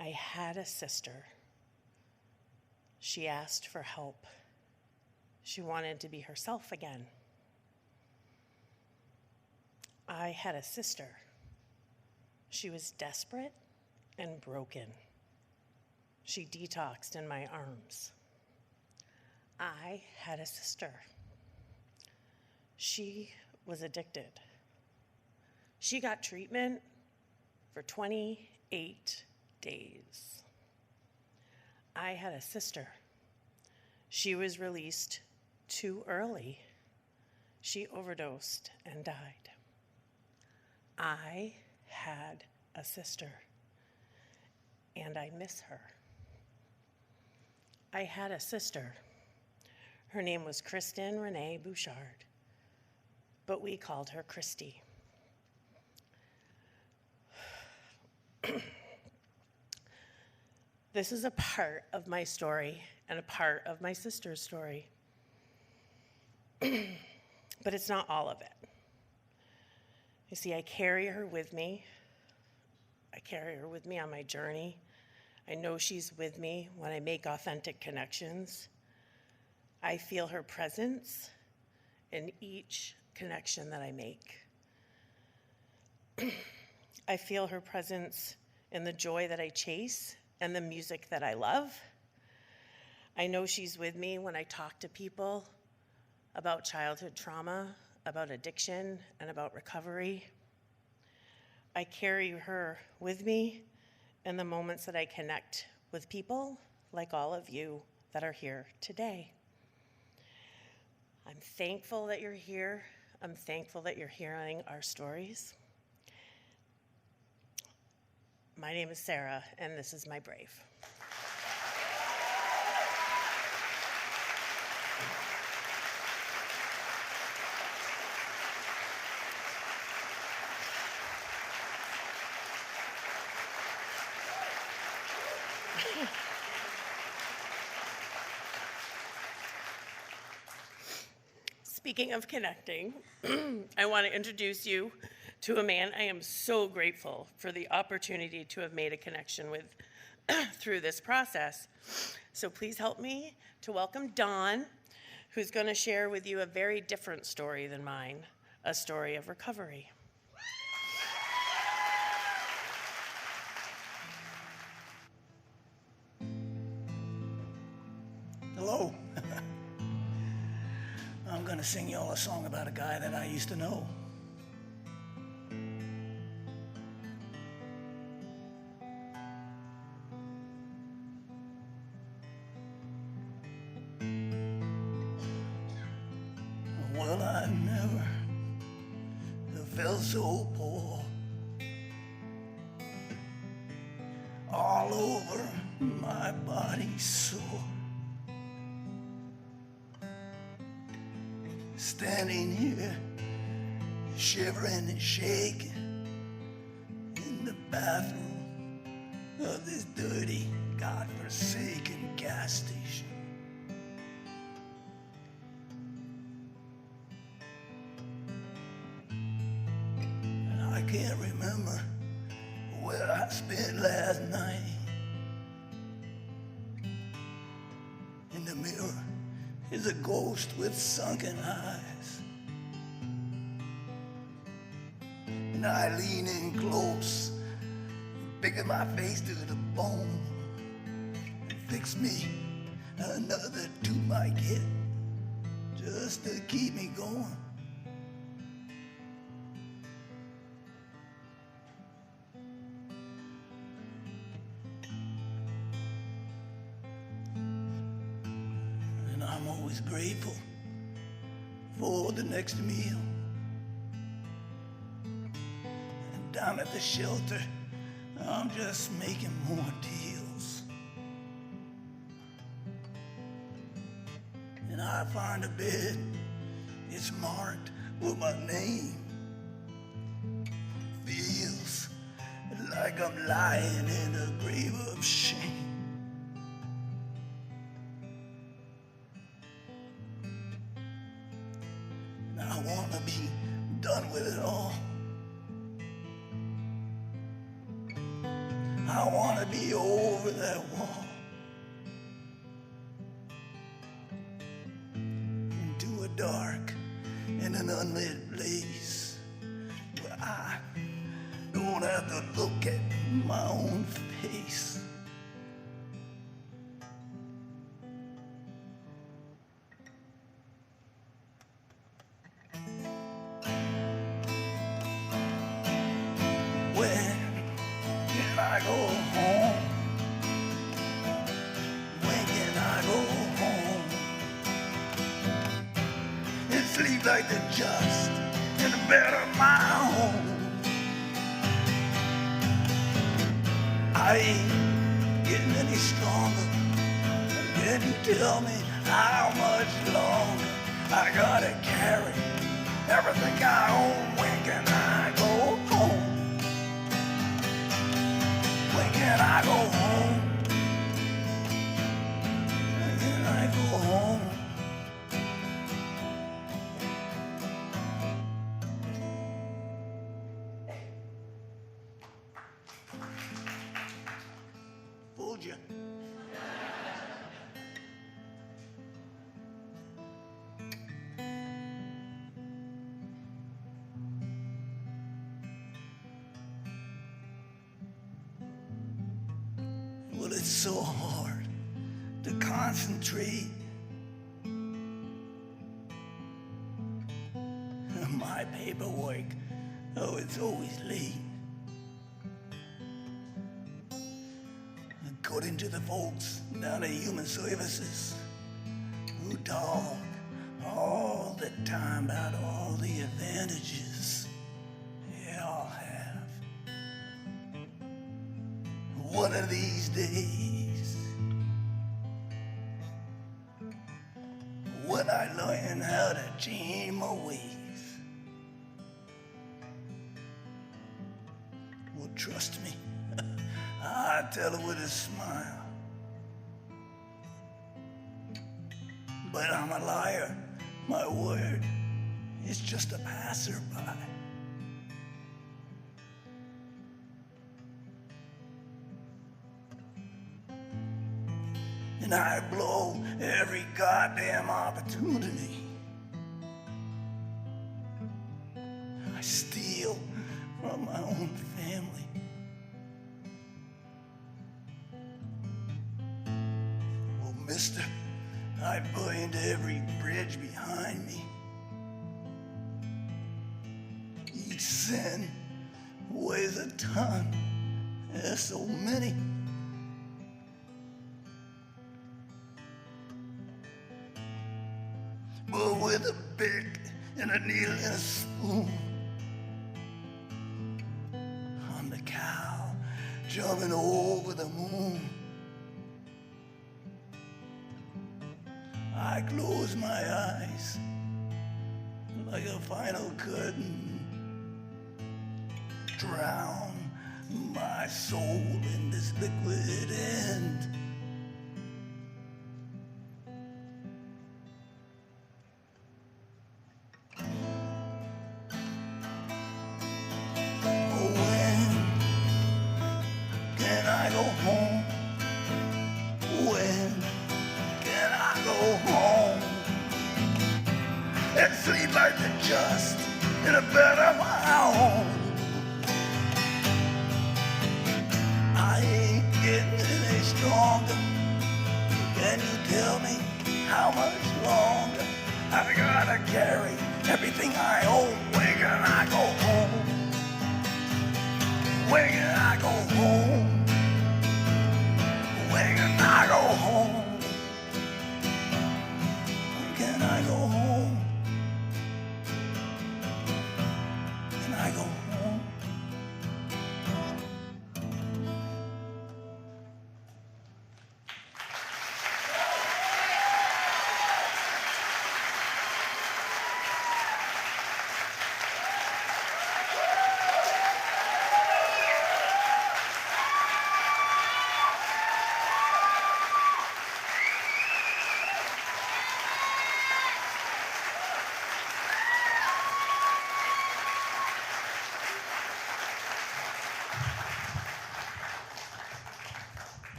I had a sister. She asked for help. She wanted to be herself again. I had a sister. She was desperate and broken. She detoxed in my arms. I had a sister. She was addicted. She got treatment for 28 days. I had a sister. She was released too early. She overdosed and died. I had a sister, and I miss her. I had a sister. Her name was Kristen Renee Bouchard, but we called her Christy. This is a part of my story and a part of my sister's story, but it's not all of it. You see, I carry her with me. I carry her with me on my journey. I know she's with me when I make authentic connections. I feel her presence in each connection that I make. I feel her presence in the joy that I chase and the music that I love. I know she's with me when I talk to people about childhood trauma, about addiction, and about recovery. I carry her with me in the moments that I connect with people like all of you that are here today. I'm thankful that you're here. I'm thankful that you're hearing our stories. My name is Sarah, and this is my Brave. Speaking of connecting, I want to introduce you to a man I am so grateful for the opportunity to have made a connection with through this process. So please help me to welcome Don, who's going to share with you a very different story than mine, a story of recovery. Hello. I'm going to sing y'all a song about a guy that I used to know. Well, I never felt so poor. All over my body sore. Standing here, shivering and shaking in the bathroom of this dirty, godforsaken gas station. And I can't remember where I spent last night. In the mirror is a ghost with sunken eyes. And I lean in close, picking my face to the bone. And fix me another tube I get, just to keep me going. I'm always grateful for the next meal. And down at the shelter, I'm just making more deals. And I find a bed, it's marked with my name. Feels like I'm lying in a grave of shame. I want to be done with it all. I want to be over that wall. Into a dark and an unlit place where I don't have to look at my own face. I go home? When can I go home? And sleep like the just in the bed of my home. I ain't getting any stronger. Can you tell me how much longer I gotta carry everything I own? When can I go home? When can I go home? When can I go home? Fooled you. Well, it's so hard to concentrate. My paperwork, oh, it's always late. According to the folks down at Human Services, who talk all the time about all the advantages they all have. One of these days, when I learn how to change my ways, well, trust me, I tell her with a smile. But I'm a liar, my word. is just a passerby. And I blow every goddamn opportunity. I steal from my own family. Well, mister, I burned every bridge behind me. Each sin weighs a ton. There's so many. But with a pick and a needle and a spoon, I'm the cow jumping over the moon. I close my eyes like a final curtain, drown my soul in this liquid end. Sleep like the just in a bed of my own. I ain't getting any stronger. Can you tell me how much longer I gotta carry everything I own? When can I go home? When can I go home? When can I go home? When can I go home? I go home.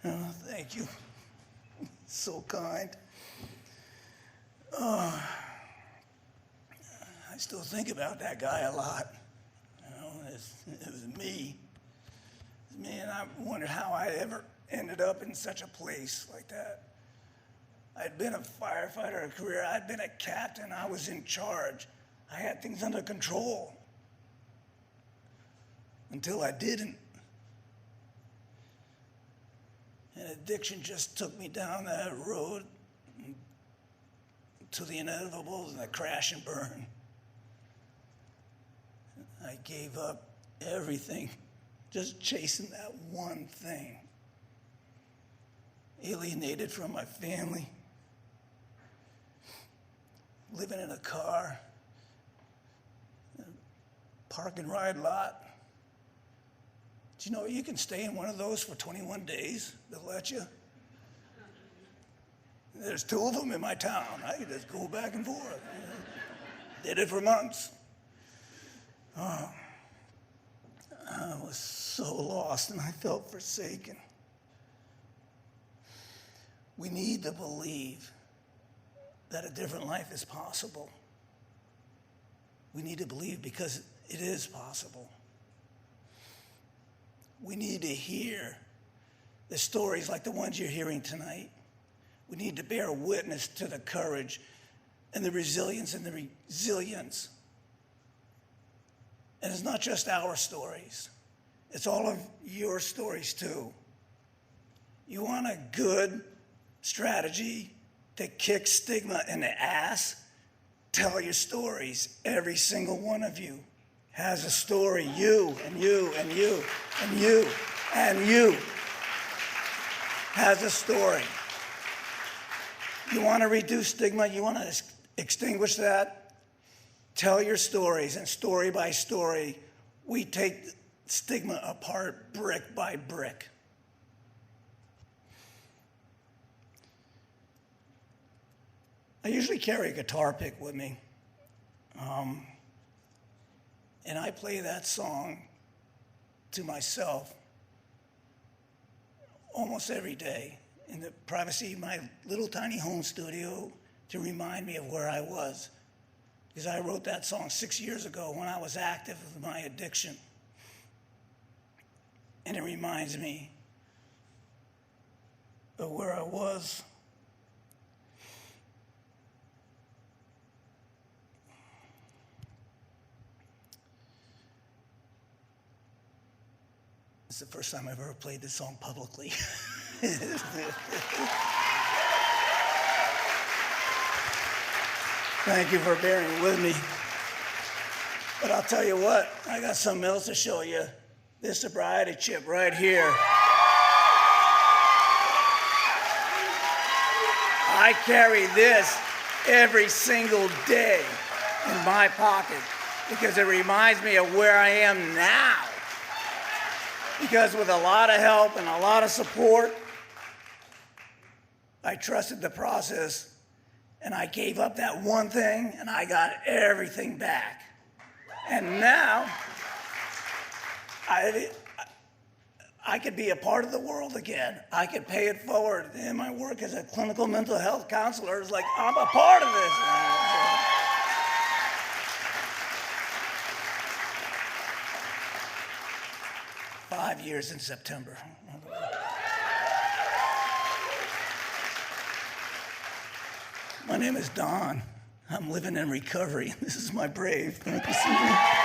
Oh, thank you. So kind. I still think about that guy a lot. You know, it was me. It was me, and I wondered how I ever ended up in such a place like that. I'd been a firefighter a career. I'd been a captain. I was in charge. I had things under control. Until I didn't. And addiction just took me down that road to the inevitable and the crash and burn. I gave up everything, just chasing that one thing. Alienated from my family, living in a car, park and ride lot. Do you know you can stay in one of those for 21 days? They'll let you. There's 2 of them in my town. I could just go back and forth. You know. Did it for months. Oh, I was so lost and I felt forsaken. We need to believe that a different life is possible. We need to believe because it is possible. We need to hear the stories like the ones you're hearing tonight. We need to bear witness to the courage and the resilience and the resilience. And it's not just our stories. It's all of your stories too. You want a good strategy to kick stigma in the ass? Tell your stories. Every single one of you has a story. You and you and you and you and you has a story. You want to reduce stigma? You want to extinguish that? Tell your stories, and story by story, we take stigma apart brick by brick. I usually carry a guitar pick with me. And I play that song to myself almost every day in the privacy of my little tiny home studio to remind me of where I was. Because I wrote that song 6 years ago when I was active with my addiction. And it reminds me of where I was. It's the first time I've ever played this song publicly. Thank you for bearing with me. But I'll tell you what, I got something else to show you. This sobriety chip right here. I carry this every single day in my pocket because it reminds me of where I am now. Because with a lot of help and a lot of support, I trusted the process and I gave up that one thing and I got everything back. And now, I could be a part of the world again. I could pay it forward. And my work as a clinical mental health counselor is like, I'm a part of this now. 5 years in September. My name is Don. I'm living in recovery. This is my brave. Thank you so much.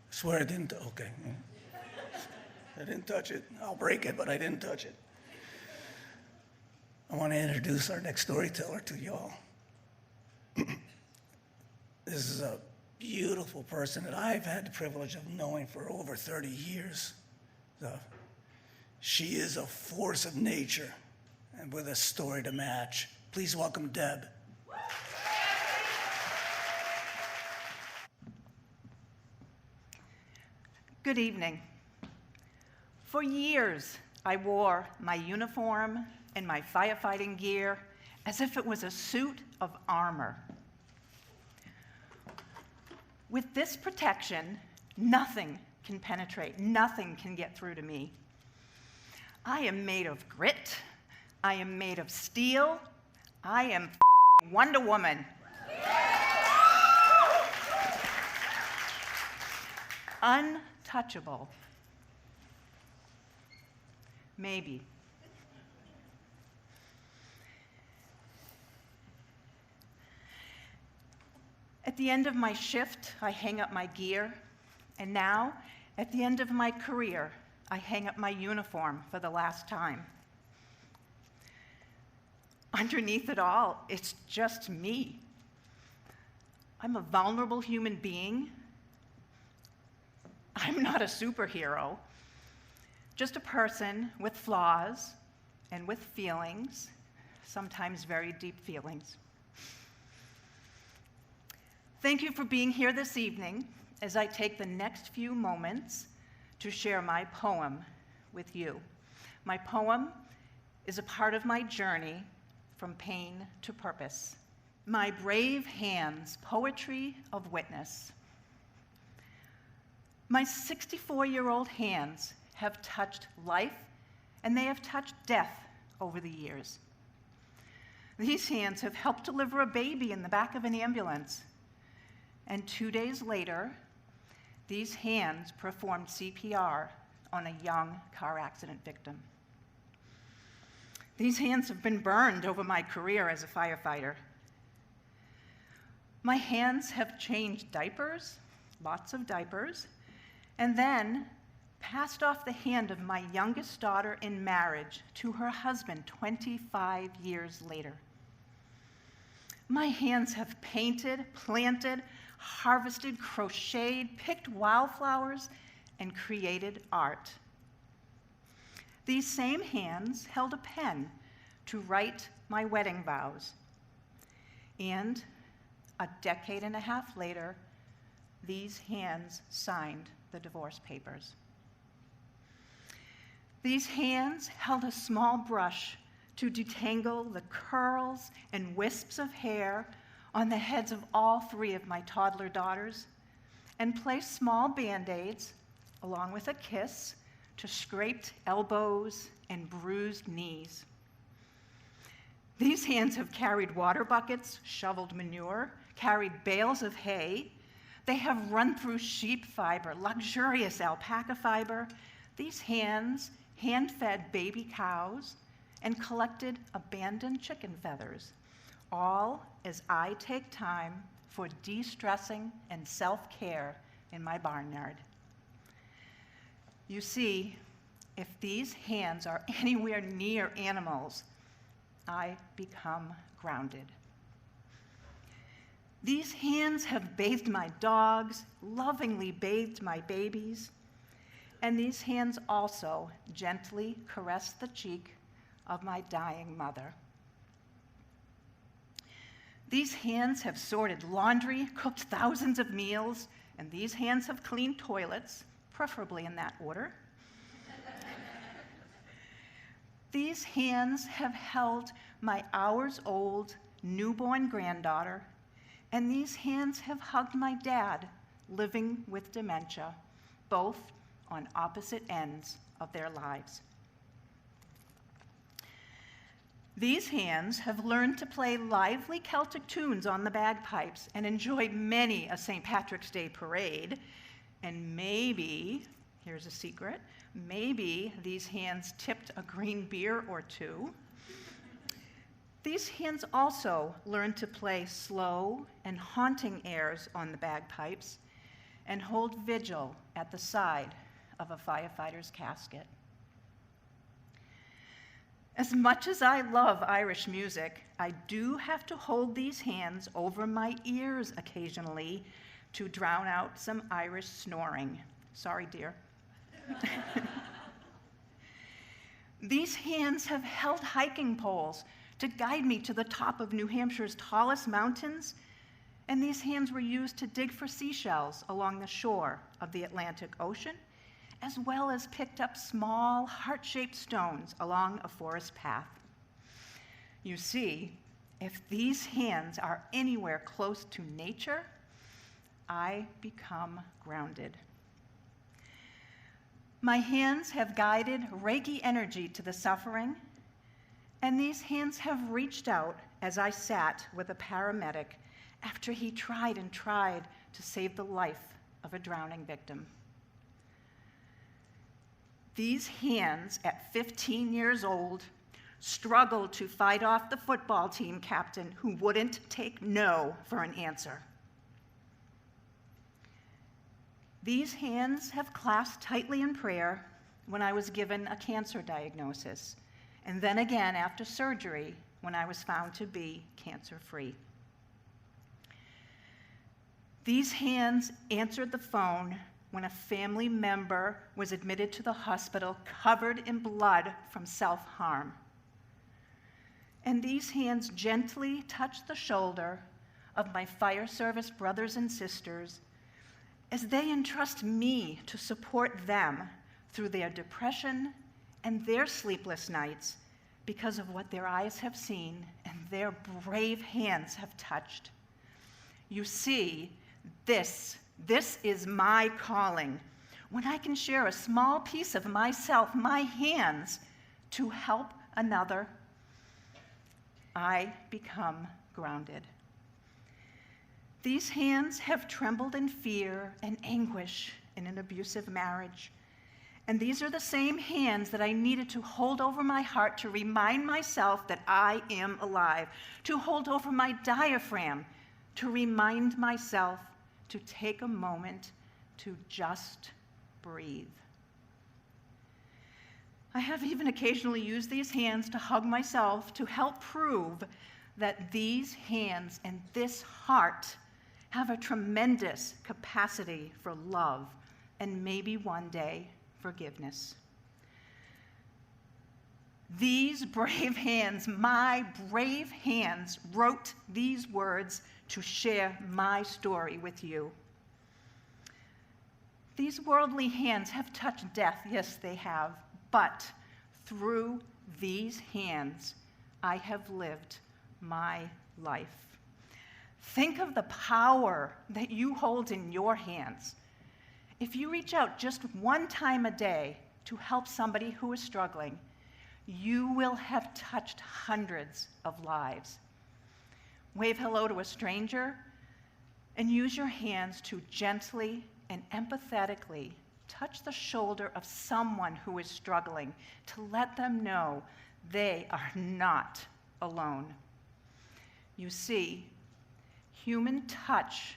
I swear I didn't, okay. I didn't touch it. I'll break it, but I didn't touch it. I want to introduce our next storyteller to y'all. This is a beautiful person that I've had the privilege of knowing for over 30 years. She is a force of nature and with a story to match. Please welcome Deb. Good evening. For years, I wore my uniform and my firefighting gear as if it was a suit of armor. With this protection, nothing can penetrate, nothing can get through to me. I am made of grit, I am made of steel, I am Wonder Woman. Untouchable. Maybe. At the end of my shift, I hang up my gear, and now, at the end of my career, I hang up my uniform for the last time. Underneath it all, it's just me. I'm a vulnerable human being. I'm not a superhero, just a person with flaws and with feelings, sometimes very deep feelings. Thank you for being here this evening as I take the next few moments to share my poem with you. My poem is a part of my journey from pain to purpose. My Brave Hands, Poetry of Witness. My 64-year-old hands have touched life, and they have touched death over the years. These hands have helped deliver a baby in the back of an ambulance. And 2 days later, these hands performed CPR on a young car accident victim. These hands have been burned over my career as a firefighter. My hands have changed diapers, lots of diapers, and then passed off the hand of my youngest daughter in marriage to her husband 25 years later. My hands have painted, planted, harvested, crocheted, picked wildflowers, and created art. These same hands held a pen to write my wedding vows. And a decade and a half later, these hands signed the divorce papers. These hands held a small brush to detangle the curls and wisps of hair on the heads of all 3 of my toddler daughters, and place small Band-Aids, along with a kiss, to scraped elbows and bruised knees. These hands have carried water buckets, shoveled manure, carried bales of hay. They have run through sheep fiber, luxurious alpaca fiber. These hands hand-fed baby cows and collected abandoned chicken feathers, all as I take time for de-stressing and self-care in my barnyard. You see, if these hands are anywhere near animals, I become grounded. These hands have bathed my dogs, lovingly bathed my babies, and these hands also gently caress the cheek of my dying mother. These hands have sorted laundry, cooked thousands of meals, and these hands have cleaned toilets, preferably in that order. These hands have held my hours-old newborn granddaughter, and these hands have hugged my dad, living with dementia, both on opposite ends of their lives. These hands have learned to play lively Celtic tunes on the bagpipes and enjoyed many a St. Patrick's Day parade. And maybe, here's a secret, maybe these hands tipped a green beer or 2. These hands also learned to play slow and haunting airs on the bagpipes and hold vigil at the side of a firefighter's casket. As much as I love Irish music, I do have to hold these hands over my ears occasionally to drown out some Irish snoring. Sorry, dear. These hands have held hiking poles to guide me to the top of New Hampshire's tallest mountains, and these hands were used to dig for seashells along the shore of the Atlantic Ocean, as well as picked up small heart-shaped stones along a forest path. You see, if these hands are anywhere close to nature, I become grounded. My hands have guided Reiki energy to the suffering, and these hands have reached out as I sat with a paramedic after he tried and tried to save the life of a drowning victim. These hands, at 15 years old, struggled to fight off the football team captain who wouldn't take no for an answer. These hands have clasped tightly in prayer when I was given a cancer diagnosis, and then again after surgery when I was found to be cancer-free. These hands answered the phone when a family member was admitted to the hospital covered in blood from self-harm. And these hands gently touched the shoulder of my fire service brothers and sisters as they entrust me to support them through their depression and their sleepless nights because of what their eyes have seen and their brave hands have touched. You see, this is my calling. When I can share a small piece of myself, my hands, to help another, I become grounded. These hands have trembled in fear and anguish in an abusive marriage. And these are the same hands that I needed to hold over my heart to remind myself that I am alive, to hold over my diaphragm, to remind myself to take a moment to just breathe. I have even occasionally used these hands to hug myself to help prove that these hands and this heart have a tremendous capacity for love and maybe one day forgiveness. These brave hands, my brave hands, wrote these words to share my story with you. These worldly hands have touched death, yes, they have, but through these hands, I have lived my life. Think of the power that you hold in your hands. If you reach out just one time a day to help somebody who is struggling, you will have touched hundreds of lives. Wave hello to a stranger and use your hands to gently and empathetically touch the shoulder of someone who is struggling to let them know they are not alone. You see, human touch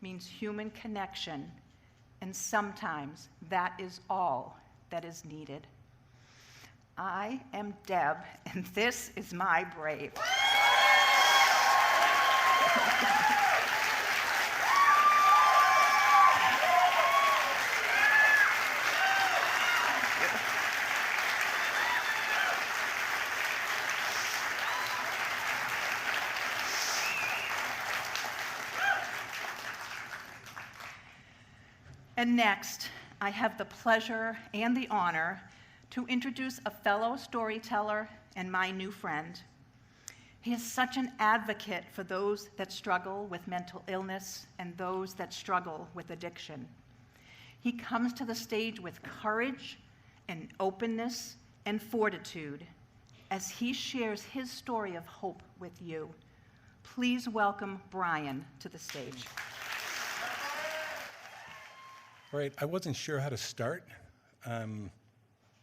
means human connection, and sometimes that is all that is needed. I am Deb, and this is my brave. And next, I have the pleasure and the honor to introduce a fellow storyteller and my new friend. He is such an advocate for those that struggle with mental illness and those that struggle with addiction. He comes to the stage with courage and openness and fortitude as he shares his story of hope with you. Please welcome Brian to the stage. All right, I wasn't sure how to start,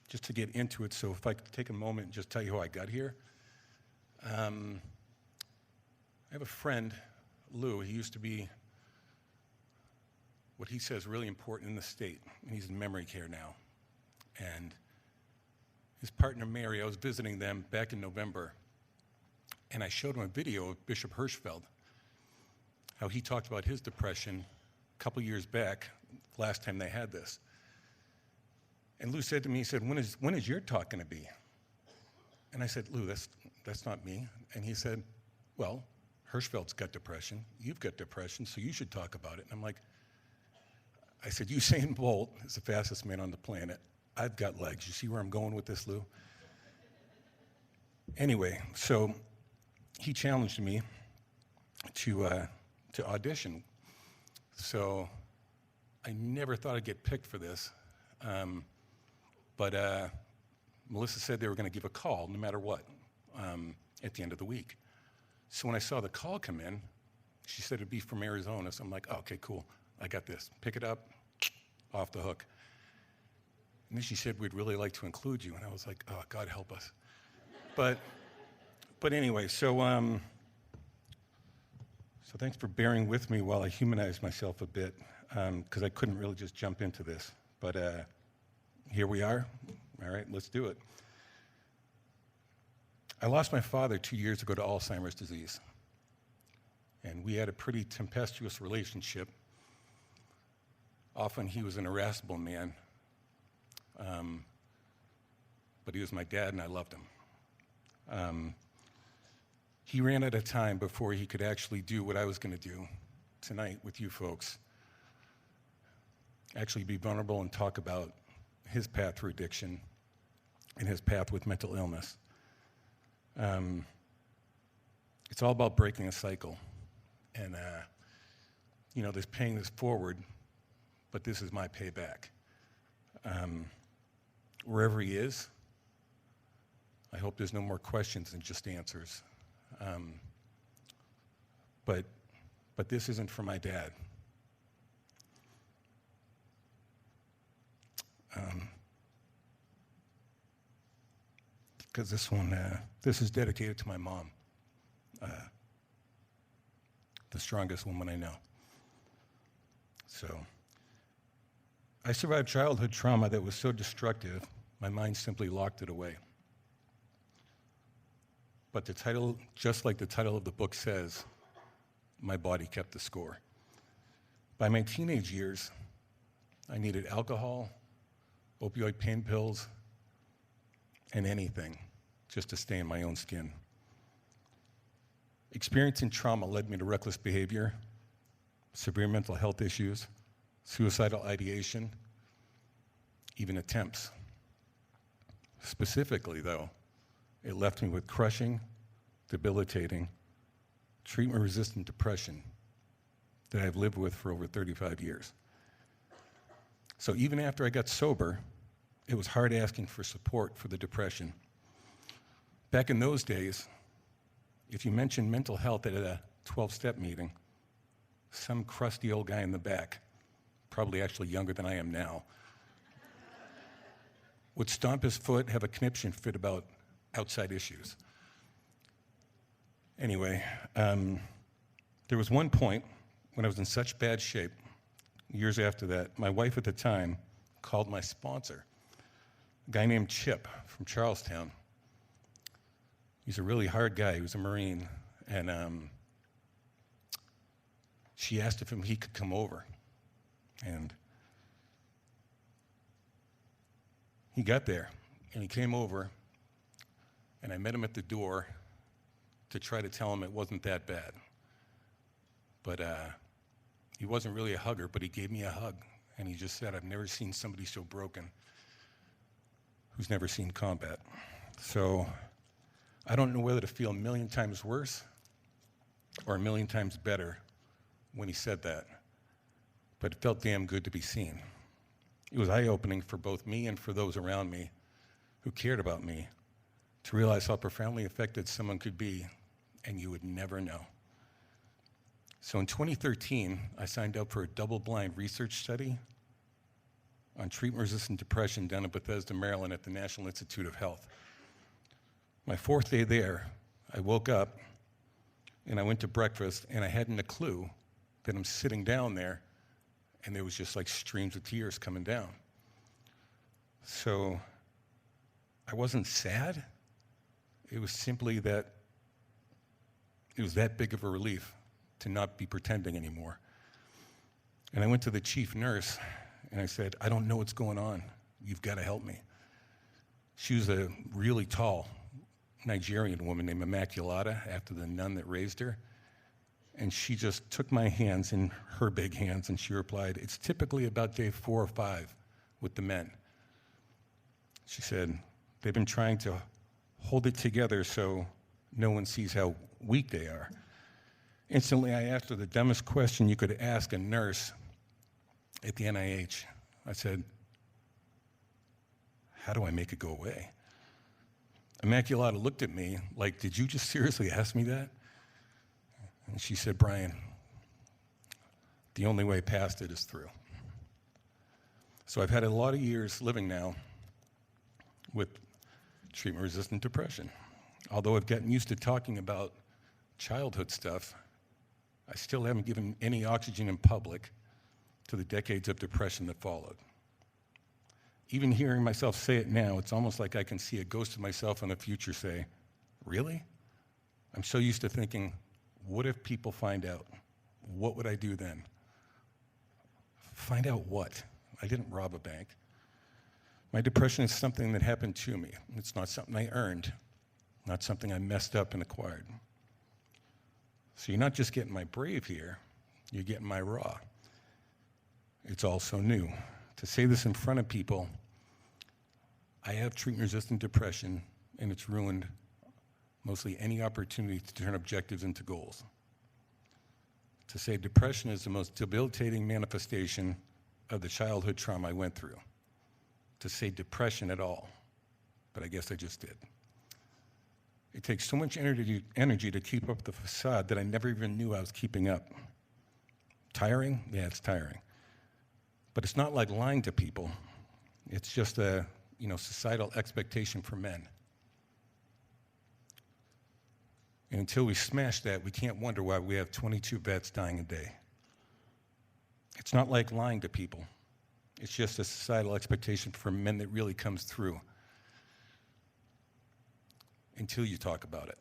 just to get into it, so if I could take a moment and just tell you how I got here. I have a friend, Lou. He used to be what he says really important in the state, and he's in memory care now. And his partner, Mary, I was visiting them back in November, and I showed him a video of Bishop Hirschfeld, how he talked about his depression a couple years back, last time they had this. And Lou said to me, he said, when is your talk going to be? And I said, Lou, that's not me. And he said, well, Hirschfeld's got depression, you've got depression, so you should talk about it. And I'm like, I said, Usain Bolt is the fastest man on the planet. I've got legs. You see where I'm going with this, Lou? Anyway, so he challenged me to audition. So I never thought I'd get picked for this, but Melissa said they were going to give a call no matter what at the end of the week. So when I saw the call come in, she said it'd be from Arizona, so I'm like, oh, okay, cool, I got this. Pick it up, off the hook. And then she said, we'd really like to include you, and I was like, oh, God help us. But anyway, so thanks for bearing with me while I humanize myself a bit, because I couldn't really just jump into this. But here we are. All right, let's do it. I lost my father 2 years ago to Alzheimer's disease. And we had a pretty tempestuous relationship. Often he was an irascible man. But he was my dad, and I loved him. He ran out of time before he could actually do what I was going to do tonight with you folks. Actually be vulnerable and talk about his path through addiction and his path with mental illness. It's all about breaking a cycle. And, there's paying this forward, but this is my payback. Wherever he is, I hope there's no more questions than just answers. But this isn't for my dad. Because this is dedicated to my mom, the strongest woman I know. So, I survived childhood trauma that was so destructive, my mind simply locked it away. But the title, just like the title of the book says, my body kept the score. By my teenage years, I needed alcohol, opioid pain pills, and anything just to stay in my own skin. Experiencing trauma led me to reckless behavior, severe mental health issues, suicidal ideation, even attempts. Specifically, though, it left me with crushing, debilitating, treatment-resistant depression that I've lived with for over 35 years. So even after I got sober, it was hard asking for support for the depression. Back in those days, if you mentioned mental health at a 12-step meeting, some crusty old guy in the back, probably actually younger than I am now, would stomp his foot, have a conniption fit about outside issues. Anyway, there was one point when I was in such bad shape, years after that, my wife at the time called my sponsor, a guy named Chip from Charlestown. He's a really hard guy. He was a Marine. And she asked if he could come over. And he got there, and he came over, and I met him at the door to try to tell him it wasn't that bad. But he wasn't really a hugger, but he gave me a hug, and he just said, "I've never seen somebody so broken who's never seen combat." So I don't know whether to feel a million times worse or a million times better when he said that, but it felt damn good to be seen. It was eye-opening for both me and for those around me who cared about me to realize how profoundly affected someone could be, and you would never know. So in 2013, I signed up for a double-blind research study on treatment-resistant depression down in Bethesda, Maryland at the National Institute of Health. My fourth day there, I woke up and I went to breakfast, and I hadn't a clue that I'm sitting down there and there was just like streams of tears coming down. So I wasn't sad. It was simply that it was that big of a relief to not be pretending anymore. And I went to the chief nurse and I said, "I don't know what's going on. You've got to help me." She was a really tall Nigerian woman named Immaculata, after the nun that raised her. And she just took my hands in her big hands and she replied, "It's typically about day 4 or 5 with the men." She said, "They've been trying to hold it together so no one sees how weak they are." Instantly, I asked her the dumbest question you could ask a nurse at the NIH. I said, "How do I make it go away?" Immaculata looked at me like, "Did you just seriously ask me that?" And she said, "Brian, the only way past it is through." So I've had a lot of years living now with treatment-resistant depression. Although I've gotten used to talking about childhood stuff, I still haven't given any oxygen in public to the decades of depression that followed. Even hearing myself say it now, it's almost like I can see a ghost of myself in the future say, "Really?" I'm so used to thinking, what if people find out? What would I do then? Find out what? I didn't rob a bank. My depression is something that happened to me. It's not something I earned, not something I messed up and acquired. So you're not just getting my brave here, you're getting my raw. It's also new. To say this in front of people, I have treatment-resistant depression, and it's ruined mostly any opportunity to turn objectives into goals. To say depression is the most debilitating manifestation of the childhood trauma I went through. To say depression at all, but I guess I just did. It takes so much energy to keep up the facade that I never even knew I was keeping up. Tiring? Yeah, it's tiring. But it's not like lying to people. It's just a societal expectation for men. And until we smash that, we can't wonder why we have 22 vets dying a day. It's not like lying to people. It's just a societal expectation for men that really comes through until you talk about it.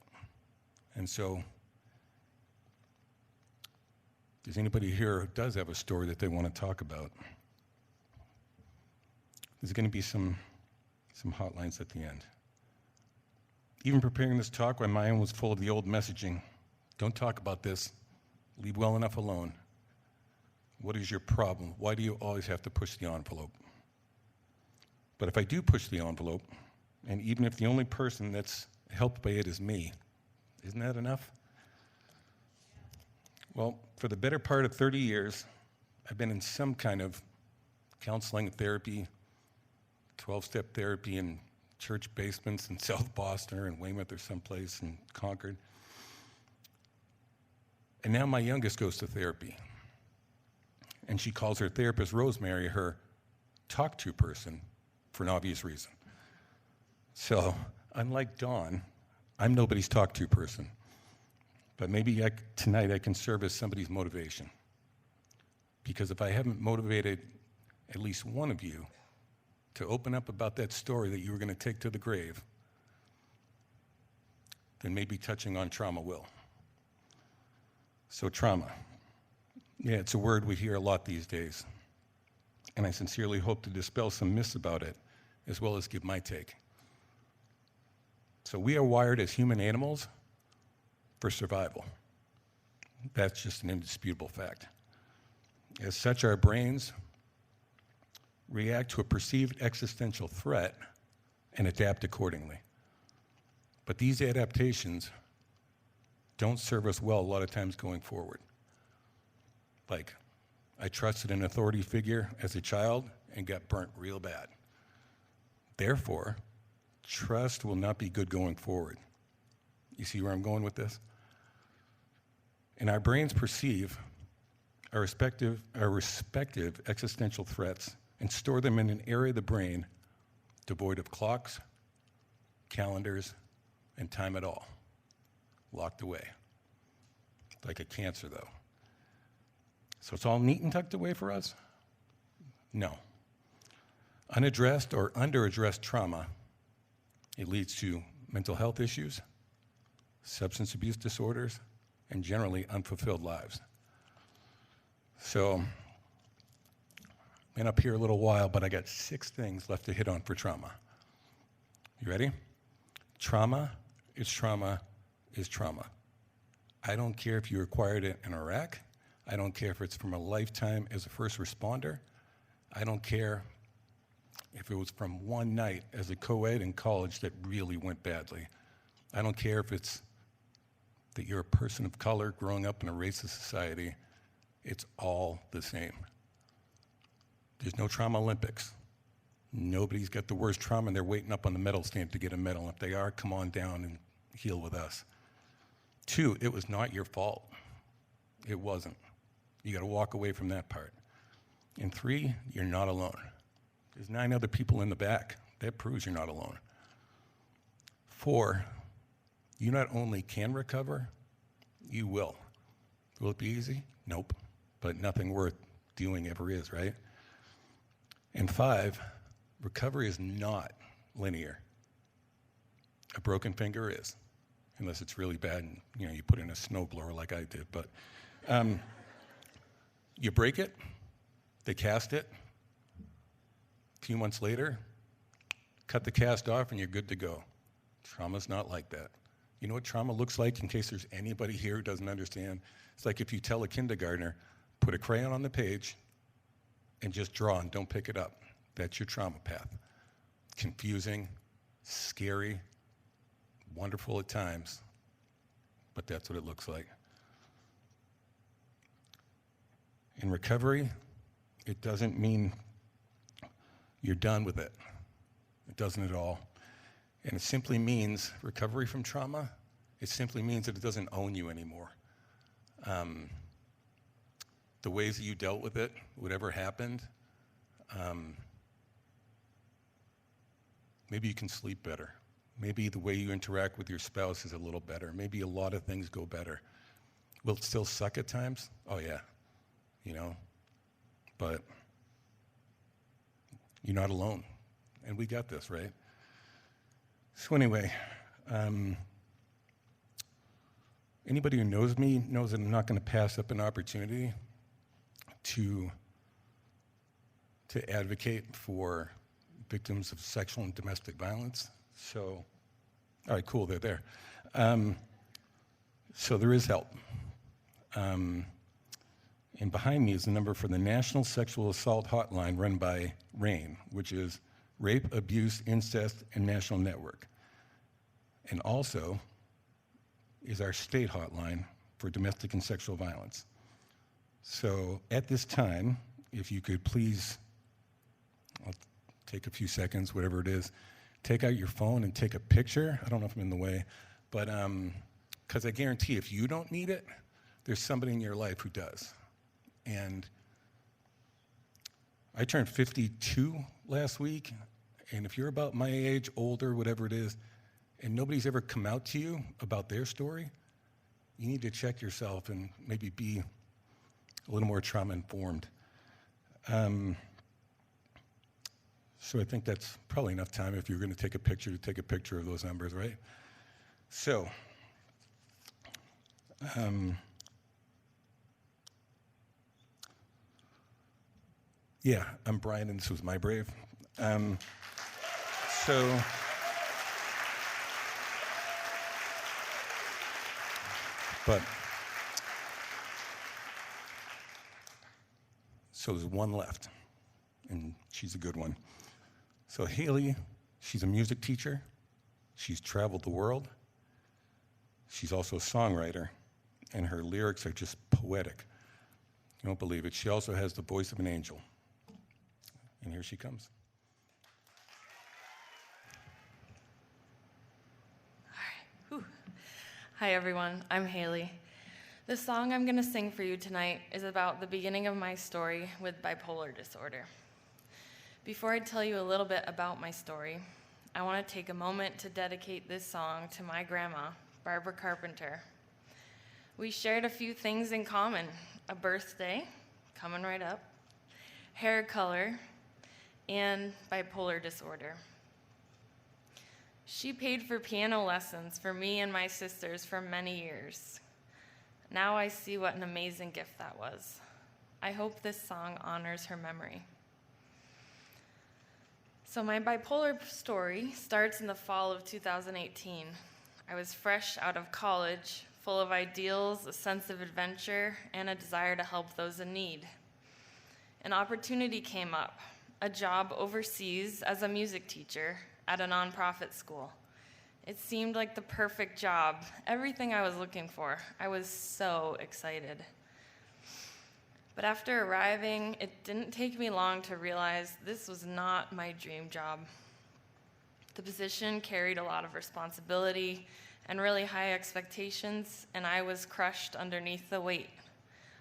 And so, is anybody here who does have a story that they want to talk about? There's going to be some hotlines at the end. Even preparing this talk, my mind was full of the old messaging. Don't talk about this. Leave well enough alone. What is your problem? Why do you always have to push the envelope? But if I do push the envelope, and even if the only person that's helped by it is me, isn't that enough? Well, for the better part of 30 years, I've been in some kind of counseling therapy, 12-step therapy in church basements in South Boston or in Weymouth or someplace in Concord. And now my youngest goes to therapy. And she calls her therapist, Rosemary, her talk-to person for an obvious reason. So, unlike Dawn, I'm nobody's talk-to person. But maybe tonight I can serve as somebody's motivation. Because if I haven't motivated at least one of you to open up about that story that you were going to take to the grave, then maybe touching on trauma will. So trauma. Yeah, it's a word we hear a lot these days. And I sincerely hope to dispel some myths about it, as well as give my take. So we are wired as human animals for survival. That's just an indisputable fact. As such, our brains react to a perceived existential threat and adapt accordingly. But these adaptations don't serve us well a lot of times going forward. Like, I trusted an authority figure as a child and got burnt real bad. Therefore, trust will not be good going forward. You see where I'm going with this? And our brains perceive our respective existential threats and store them in an area of the brain devoid of clocks, calendars, and time at all. Locked away. Like a cancer, though. So it's all neat and tucked away for us? No. Unaddressed or underaddressed trauma, it leads to mental health issues, substance abuse disorders, and generally unfulfilled lives. So, been up here a little while, but I got 6 things left to hit on for trauma. You ready? Trauma is trauma is trauma. I don't care if you acquired it in Iraq. I don't care if it's from a lifetime as a first responder. I don't care if it was from one night as a co-ed in college that really went badly. I don't care if it's that you're a person of color growing up in a racist society. It's all the same. There's no trauma Olympics. Nobody's got the worst trauma and they're waiting up on the medal stand to get a medal. If they are, come on down and heal with us. 2, it was not your fault. It wasn't. You got to walk away from that part. And 3, you're not alone. There's 9 other people in the back. That proves you're not alone. 4, you not only can recover, you will. Will it be easy? Nope. But nothing worth doing ever is, right? And 5, recovery is not linear. A broken finger is, unless it's really bad and you put in a snowblower like I did. But you break it, they cast it. A few months later, cut the cast off and you're good to go. Trauma's not like that. You know what trauma looks like, in case there's anybody here who doesn't understand? It's like if you tell a kindergartner, put a crayon on the page and just draw and don't pick it up. That's your trauma path. Confusing, scary, wonderful at times, but that's what it looks like. In recovery, it doesn't mean you're done with it. It doesn't at all. And it simply means, recovery from trauma, it simply means that it doesn't own you anymore. The ways that you dealt with it, whatever happened, maybe you can sleep better. Maybe the way you interact with your spouse is a little better. Maybe a lot of things go better. Will it still suck at times? Oh yeah, but you're not alone. And we got this, right? So anyway, anybody who knows me knows that I'm not going to pass up an opportunity to advocate for victims of sexual and domestic violence. So All right, cool, they're there. So there is help. And behind me is the number for the National Sexual Assault Hotline run by RAINN, which is Rape, Abuse, Incest, and National Network. And also is our state hotline for domestic and sexual violence. So at this time, if you could please, I'll take a few seconds, whatever it is, take out your phone and take a picture. I don't know if I'm in the way, but because I guarantee if you don't need it, there's somebody in your life who does. And I turned 52 last week, and if you're about my age, older, whatever it is, and nobody's ever come out to you about their story, you need to check yourself and maybe be a little more trauma-informed. So I think that's probably enough time if you're going to take a picture of those numbers, right? So, yeah, I'm Brian, and this was my brave. So there's one left, and she's a good one. So Haley, she's a music teacher. She's traveled the world. She's also a songwriter, and her lyrics are just poetic. You won't believe it. She also has the voice of an angel. And here she comes. All right. Whew. Hi, everyone. I'm Haley. The song I'm going to sing for you tonight is about the beginning of my story with bipolar disorder. Before I tell you a little bit about my story, I want to take a moment to dedicate this song to my grandma, Barbara Carpenter. We shared a few things in common: a birthday, coming right up, hair color, and bipolar disorder. She paid for piano lessons for me and my sisters for many years. Now I see what an amazing gift that was. I hope this song honors her memory. So my bipolar story starts in the fall of 2018. I was fresh out of college, full of ideals, a sense of adventure, and a desire to help those in need. An opportunity came up, a job overseas as a music teacher at a nonprofit school. It seemed like the perfect job, everything I was looking for. I was so excited. But after arriving, it didn't take me long to realize this was not my dream job. The position carried a lot of responsibility and really high expectations, and I was crushed underneath the weight.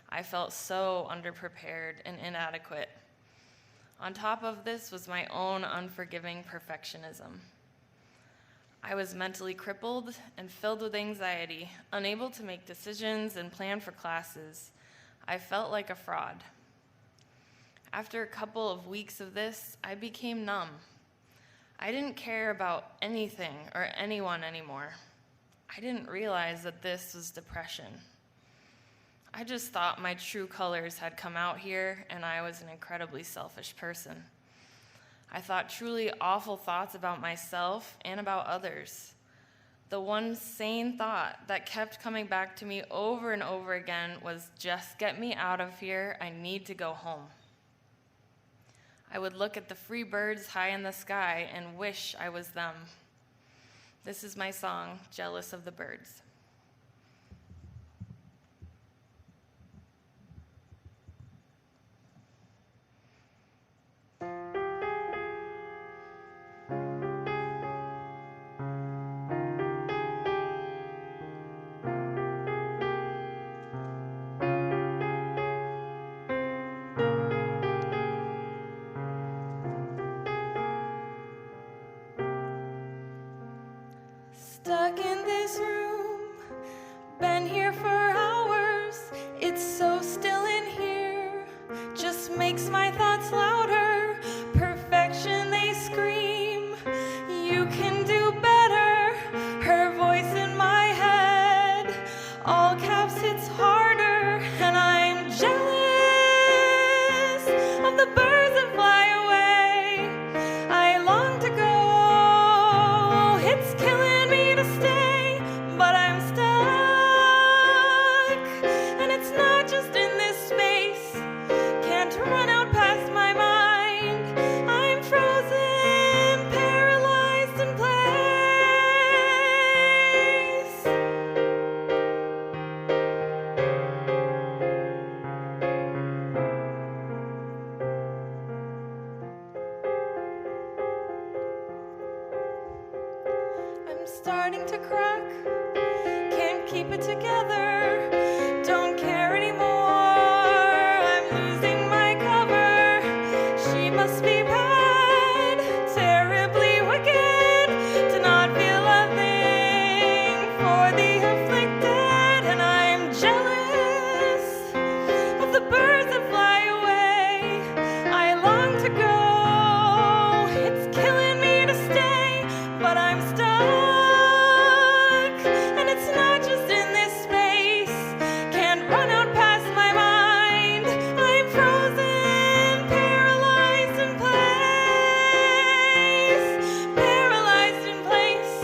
I felt so underprepared and inadequate. On top of this was my own unforgiving perfectionism. I was mentally crippled and filled with anxiety, unable to make decisions and plan for classes. I felt like a fraud. After a couple of weeks of this, I became numb. I didn't care about anything or anyone anymore. I didn't realize that this was depression. I just thought my true colors had come out here, and I was an incredibly selfish person. I thought truly awful thoughts about myself and about others. The one sane thought that kept coming back to me over and over again was, just get me out of here, I need to go home. I would look at the free birds high in the sky and wish I was them. This is my song, Jealous of the Birds. Stuck in this room, been here for hours. It's so still in here, just makes my thoughts louder. Perfection, they scream, you can do better. Her voice in my head, all caps, it's harder. And I'm jealous of the birds that fly away. I long to go, it's killing me to starting to crack. Can't keep it together. Don't care anymore. I'm losing my cover. She must be bad, terribly wicked, to not feel a thing for the afflicted. And I'm jealous of the birds that fly away. I long to go. It's killing me to stay, but I'm stuck. And it's not just in this space. Can't run out past my mind. I'm frozen, paralyzed in place. Paralyzed in place.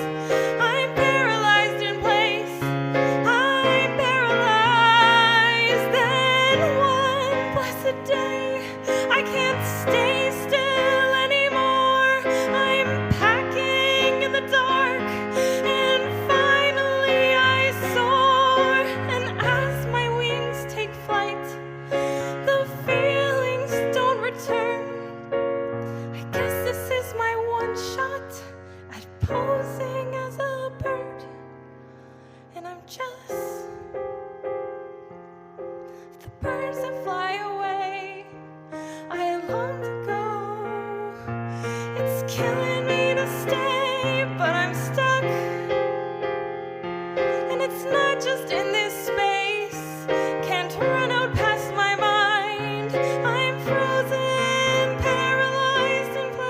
I'm paralyzed in place. I'm paralyzed. Then one blessed day, I can't stay still anymore. I'm packing in the dark, and finally I soar. And as my wings take flight, the feelings don't return. I guess this is my one shot at posing as a bird, and I'm jealous of the birds that fly away. I long to go. It's killing me to stay, but I'm stuck. And it's not just in this space. Can't run out past my mind. I'm frozen, paralyzed in place.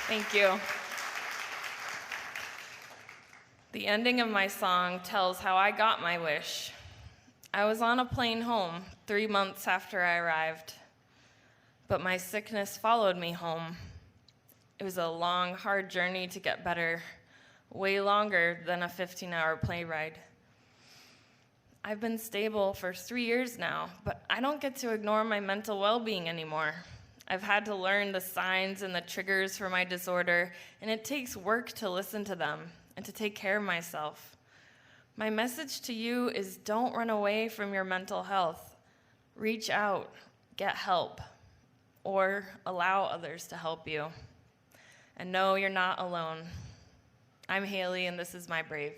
Thank you. The ending of my song tells how I got my wish. I was on a plane home 3 months after I arrived, but my sickness followed me home. It was a long, hard journey to get better, way longer than a 15-hour plane ride. I've been stable for 3 years now, but I don't get to ignore my mental well-being anymore. I've had to learn the signs and the triggers for my disorder, and it takes work to listen to them and to take care of myself. My message to you is don't run away from your mental health. Reach out, get help, or allow others to help you. And no, you're not alone. I'm Haley, and this is my Brave.